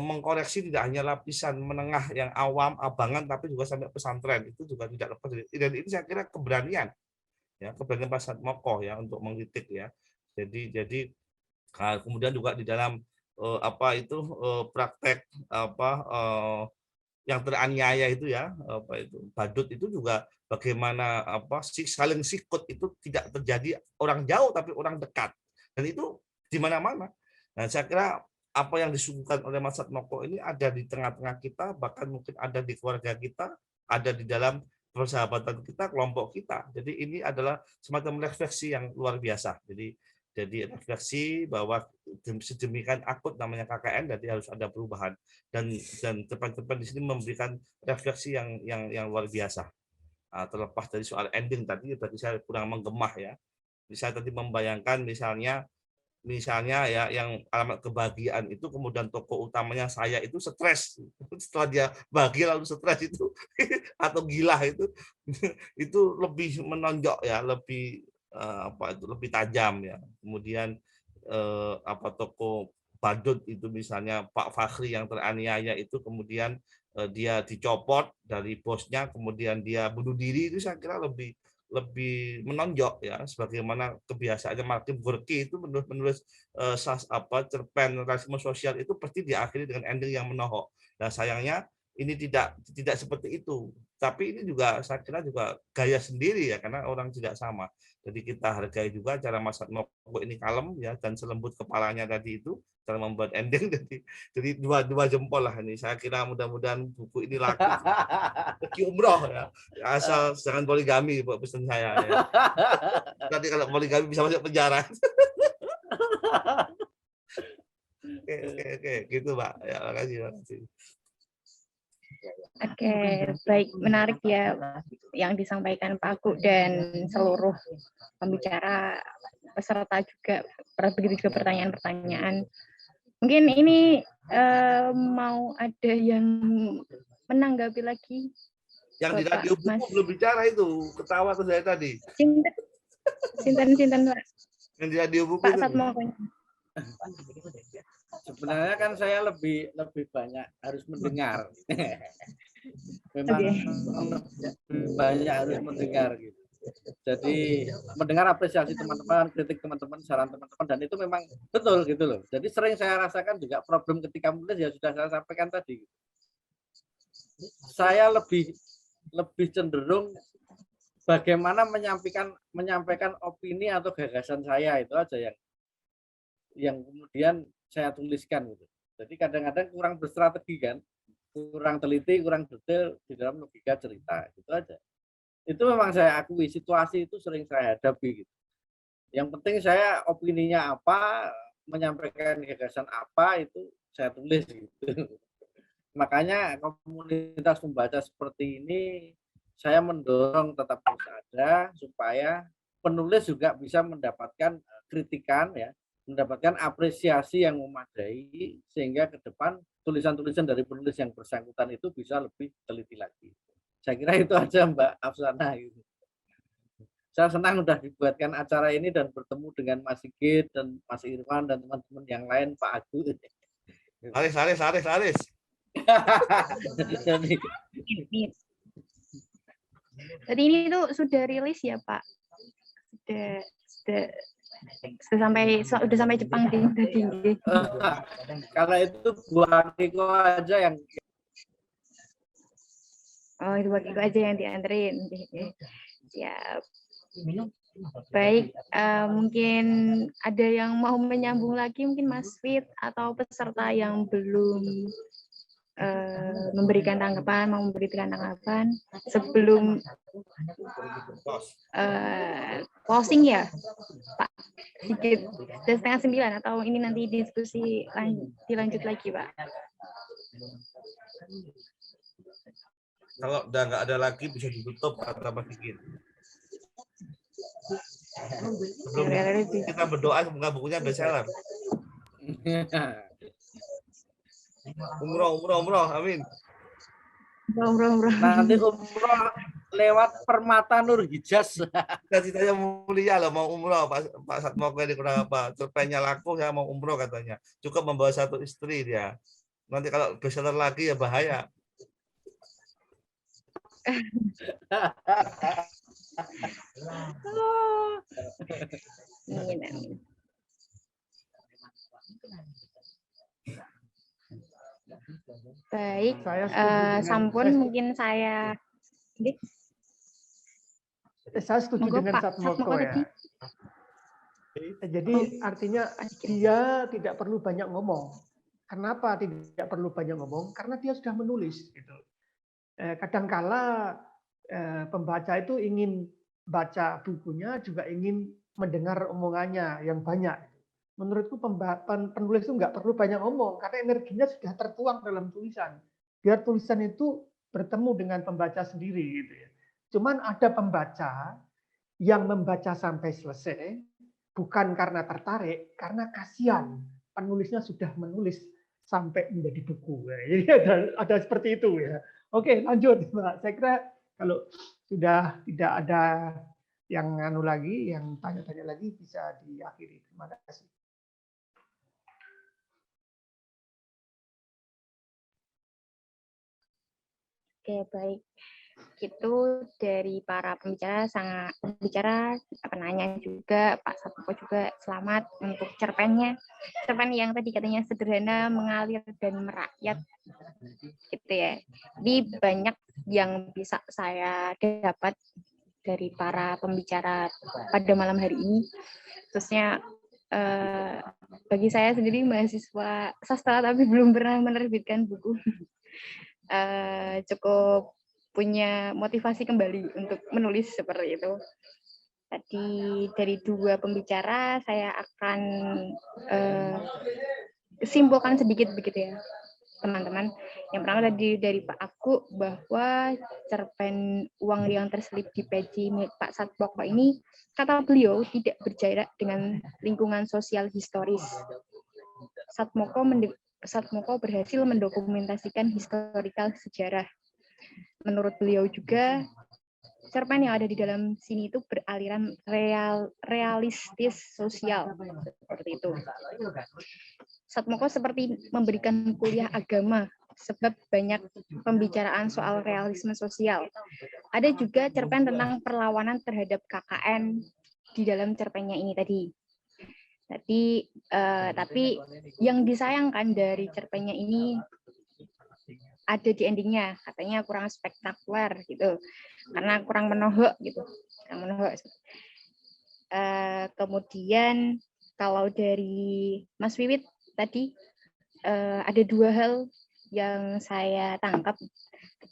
mengkoreksi tidak hanya lapisan menengah yang awam abangan, tapi juga sampai pesantren itu juga tidak lepas dari. Dan ini saya kira keberanian ya, keberanian Pak Satmoko ya untuk mengkritik ya. Jadi kemudian juga di dalam praktek yang teraniaya itu ya, badut itu juga bagaimana saling sikut itu tidak terjadi orang jauh tapi orang dekat, dan itu di mana-mana. Nah, saya kira apa yang disuguhkan oleh Mas Satmoko ini ada di tengah-tengah kita, bahkan mungkin ada di keluarga kita, ada di dalam persahabatan kita, kelompok kita. Jadi ini adalah semacam refleksi yang luar biasa. Jadi refleksi bahwa sedemikian akut namanya KKN, jadi harus ada perubahan, dan cerpen-cerpen di sini memberikan refleksi yang luar biasa. Terlepas dari soal ending tadi saya kurang menggemah ya. Saya tadi membayangkan misalnya ya yang alamat kebahagiaan itu kemudian tokoh utamanya saya itu stres setelah dia bahagia lalu stres itu atau gila itu lebih menonjok ya, lebih lebih tajam ya. Kemudian tokoh badut itu misalnya Pak Fakhri yang teraniaya itu kemudian dia dicopot dari bosnya, kemudian dia bunuh diri, itu saya kira lebih menonjok ya, sebagaimana kebiasaannya Martin Gorky itu menulis cerpen rasisme sosial itu pasti diakhiri dengan ending yang menohok. Nah, sayangnya ini tidak seperti itu. Tapi ini juga saya kira juga gaya sendiri ya, karena orang tidak sama. Jadi kita hargai juga cara Mas Satmoko ini kalem ya, dan selembut kepalanya tadi itu cara membuat ending. Jadi dua jempol lah ini. Saya kira mudah-mudahan buku ini laku pergi umroh ya. Asal jangan poligami buat pesan saya ya. Nanti kalau poligami bisa masuk penjara. Oke, gitu Pak. Ya, makasih. Oke, baik, menarik ya yang disampaikan Pak Agu dan seluruh pembicara, peserta juga, begitu juga pertanyaan-pertanyaan. Mungkin ini mau ada yang menanggapi lagi? Yang di radio buku belum bicara itu, ketawa ke saya tadi. Sinten Pak. Yang di radio buku Pak Satmoko. Sebenarnya kan saya lebih banyak harus mendengar. Memang lebih banyak harus mendengar gitu. Jadi mendengar apresiasi teman-teman, kritik teman-teman, saran teman-teman, dan itu memang betul gitu loh. Jadi sering saya rasakan juga problem ketika menulis, ya sudah saya sampaikan tadi. Saya lebih cenderung bagaimana menyampaikan opini atau gagasan saya, itu aja yang kemudian saya tuliskan gitu. Jadi kadang-kadang kurang berstrategi kan, kurang teliti, kurang detail di dalam logika cerita, gitu aja. Itu memang saya akui, situasi itu sering saya hadapi gitu. Yang penting saya opininya apa, menyampaikan gagasan apa, itu saya tulis gitu. Makanya komunitas membaca seperti ini saya mendorong tetap terus ada supaya penulis juga bisa mendapatkan kritikan ya, mendapatkan apresiasi yang memadai sehingga ke depan tulisan-tulisan dari penulis yang bersangkutan itu bisa lebih teliti lagi. Saya kira itu aja Mbak Afsana. Gitu. Saya senang sudah dibuatkan acara ini dan bertemu dengan Mas Sigit dan Mas Irwan dan teman-teman yang lain, Pak Agu. Aris. Tadi ini tuh sudah rilis ya Pak? Sudah sampai Jepang tadi. Kalau itu buat Kiko aja yang. Oh, itu buat Kiko aja yang dianterin. Siap. Baik, mungkin ada yang mau menyambung lagi, mungkin Mas Fit atau peserta yang belum memberikan tanggapan, mau memberikan tanggapan sebelum closing ya Pak Sigit. Sudah 8:30 atau ini nanti diskusi dilanjut lagi Pak? Kalau udah nggak ada lagi bisa ditutup kata Pak Sigit. Sebelum kita berdoa semoga bukunya bestseller. Umroh, amin. Umroh. Nanti umroh lewat Permata Nur Hijaz. Cita-citanya mulia loh, mau umroh Pak Satmoko ini kurang apa? Cerpennya laku, saya mau umroh katanya. Cukup membawa 1 istri dia. Nanti kalau bestseller lagi ya bahaya. Baik, sampun mungkin saya setuju dengan Satmoko ya. Jadi artinya dia tidak perlu banyak ngomong. Kenapa tidak perlu banyak ngomong? Karena dia sudah menulis. Gitu. Kadangkala pembaca itu ingin baca bukunya juga ingin mendengar omongannya yang banyak. Menurutku penulis itu nggak perlu banyak ngomong karena energinya sudah tertuang dalam tulisan. Biar tulisan itu bertemu dengan pembaca sendiri gitu ya. Cuman ada pembaca yang membaca sampai selesai bukan karena tertarik, karena kasihan penulisnya sudah menulis sampai menjadi buku. Jadi ada seperti itu ya. Oke, lanjut Mbak. Saya kira kalau sudah tidak ada yang lagi, yang tanya-tanya lagi bisa diakhiri. Terima kasih. Oke, baik. Itu dari para pembicara penanya juga, Pak Satmoko juga selamat untuk cerpennya. Cerpen yang tadi katanya sederhana, mengalir dan merakyat. Gitu ya. Di banyak yang bisa saya dapat dari para pembicara pada malam hari ini, khususnya bagi saya sendiri mahasiswa sastra tapi belum pernah menerbitkan buku, cukup punya motivasi kembali untuk menulis seperti itu. Tadi dari dua pembicara saya akan simpulkan sedikit begitu ya, teman-teman. Yang pertama tadi dari Pak Aku bahwa cerpen uang yang terselip di peci milik Pak Satmoko ini, kata beliau, tidak berjarak dengan lingkungan sosial historis. Satmoko berhasil mendokumentasikan historikal sejarah. Menurut beliau juga, cerpen yang ada di dalam sini itu beraliran realistis sosial, seperti itu. Satmoko seperti memberikan kuliah agama, sebab banyak pembicaraan soal realisme sosial. Ada juga cerpen tentang perlawanan terhadap KKN di dalam cerpennya ini tadi. Tapi yang disayangkan dari cerpennya ini ada di endingnya, katanya kurang spektakuler gitu, karena kurang menohok gitu, kurang menohok. Kemudian kalau dari Mas Wiwit tadi ada dua hal yang saya tangkap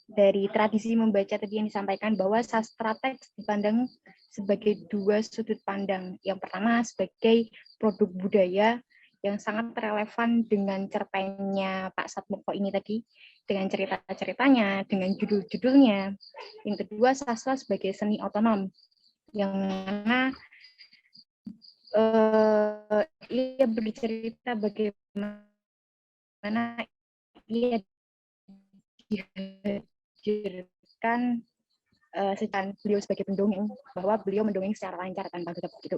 dari tradisi membaca tadi yang disampaikan, bahwa sastra teks dipandang sebagai dua sudut pandang. Yang pertama sebagai produk budaya yang sangat relevan dengan cerpennya Pak Satmoko ini tadi, dengan cerita-ceritanya, dengan judul-judulnya. Yang kedua, sastra sebagai seni otonom, yang mana ia bercerita bagaimana ia dihadirkan secara beliau sebagai pendongeng, bahwa beliau mendongeng secara lancar tanpa gegap gitu.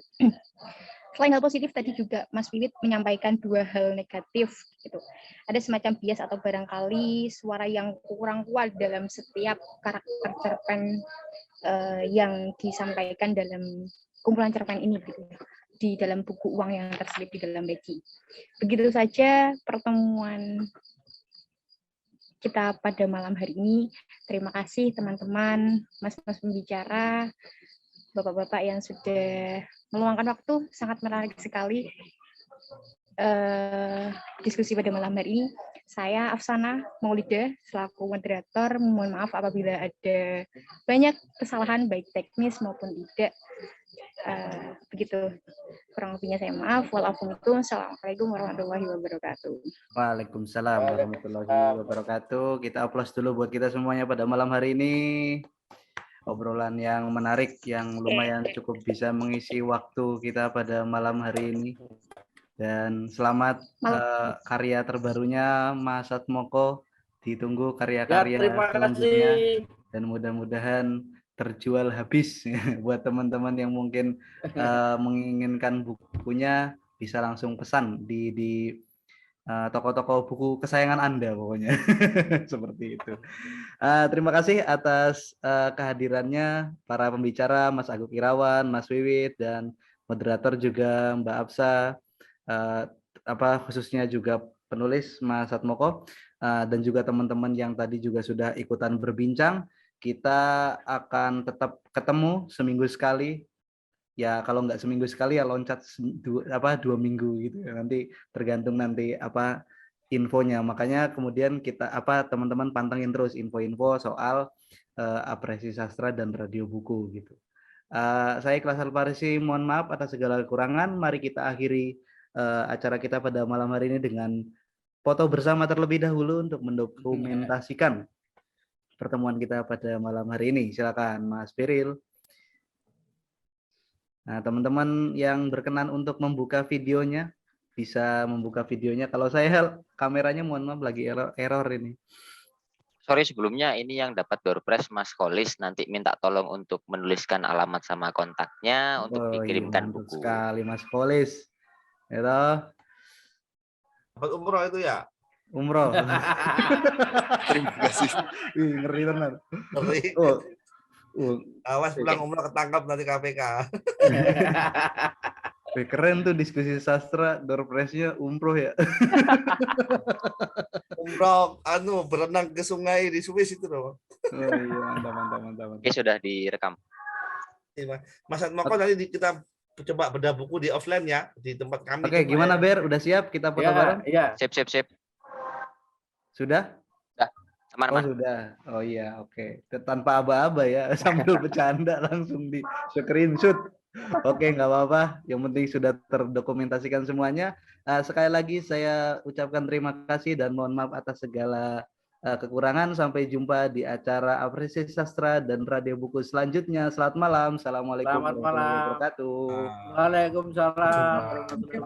Selain hal positif tadi juga Mas Wiwit menyampaikan dua hal negatif gitu. Ada semacam bias atau barangkali suara yang kurang kuat dalam setiap karakter cerpen yang disampaikan dalam kumpulan cerpen ini gitu, di dalam buku uang yang terselip di dalam peci. Begitu saja pertemuan kita pada malam hari ini. Terima kasih teman-teman, mas-mas pembicara, bapak-bapak yang sudah meluangkan waktu, sangat menarik sekali diskusi pada malam hari ini. Saya Afsana Maulida selaku moderator, mohon maaf apabila ada banyak kesalahan baik teknis maupun tidak. Begitu kurang lebihnya saya maaf. Wassalamualaikum warahmatullahi wabarakatuh. Waalaikumsalam warahmatullahi wabarakatuh. Kita aplaus dulu buat kita semuanya pada malam hari ini. Obrolan yang menarik, yang lumayan cukup bisa mengisi waktu kita pada malam hari ini. Dan selamat karya terbarunya Mas Satmoko. Ditunggu karya-karya selanjutnya. Dan mudah-mudahan terjual habis buat teman-teman yang mungkin menginginkan bukunya, bisa langsung pesan di toko-toko buku kesayangan Anda pokoknya. Seperti itu. Terima kasih atas kehadirannya para pembicara, Mas Agung Irawan, Mas Wiwit, dan moderator juga Mbak Absa, khususnya juga penulis Mas Satmoko, dan juga teman-teman yang tadi juga sudah ikutan berbincang. Kita akan tetap ketemu seminggu sekali. Ya kalau nggak seminggu sekali ya loncat 2 minggu gitu ya. Nanti tergantung nanti apa infonya. Makanya kemudian kita teman-teman pantengin terus info-info soal Apresiasi Sastra dan Radio Buku gitu. Saya Ikhlas Alfarisi, mohon maaf atas segala kekurangan. Mari kita akhiri acara kita pada malam hari ini dengan foto bersama terlebih dahulu untuk mendokumentasikan pertemuan kita pada malam hari ini. Silakan Mas Biril. Nah, teman-teman yang berkenan untuk membuka videonya, bisa membuka videonya. Kalau saya kameranya mohon maaf lagi error ini. Sorry sebelumnya, ini yang dapat door prize Mas Kholis, nanti minta tolong untuk menuliskan alamat sama kontaknya untuk dikirimkan buku. Sekali Mas Kholis. Ya, dapat umroh itu ya? Umroh. Terima kasih. Ngeri benar. Ngeri. Awas pulang umroh ketangkap nanti KPK. Wih, keren tuh diskusi sastra, door prize-nya umroh ya. Umroh berenang ke sungai di Swiss itu loh. Oh iya, mantap. Oke, sudah direkam. Mas Atmoko nanti kita coba bedah buku di offline ya, di tempat kami. Oke, gimana Ber? Udah siap kita foto bareng? Iya. Sip. Sudah? Teman-teman. Oh sudah. Oh iya, oke. Tanpa aba-aba ya, sambil bercanda langsung di screenshot. Oke, nggak apa-apa. Yang penting sudah terdokumentasikan semuanya. Sekali lagi saya ucapkan terima kasih dan mohon maaf atas segala kekurangan. Sampai jumpa di acara Apresiasi Sastra dan Radio Buku selanjutnya. Selamat malam. Assalamualaikum Selamat malam. warahmatullahi wabarakatuh. Waalaikumsalam.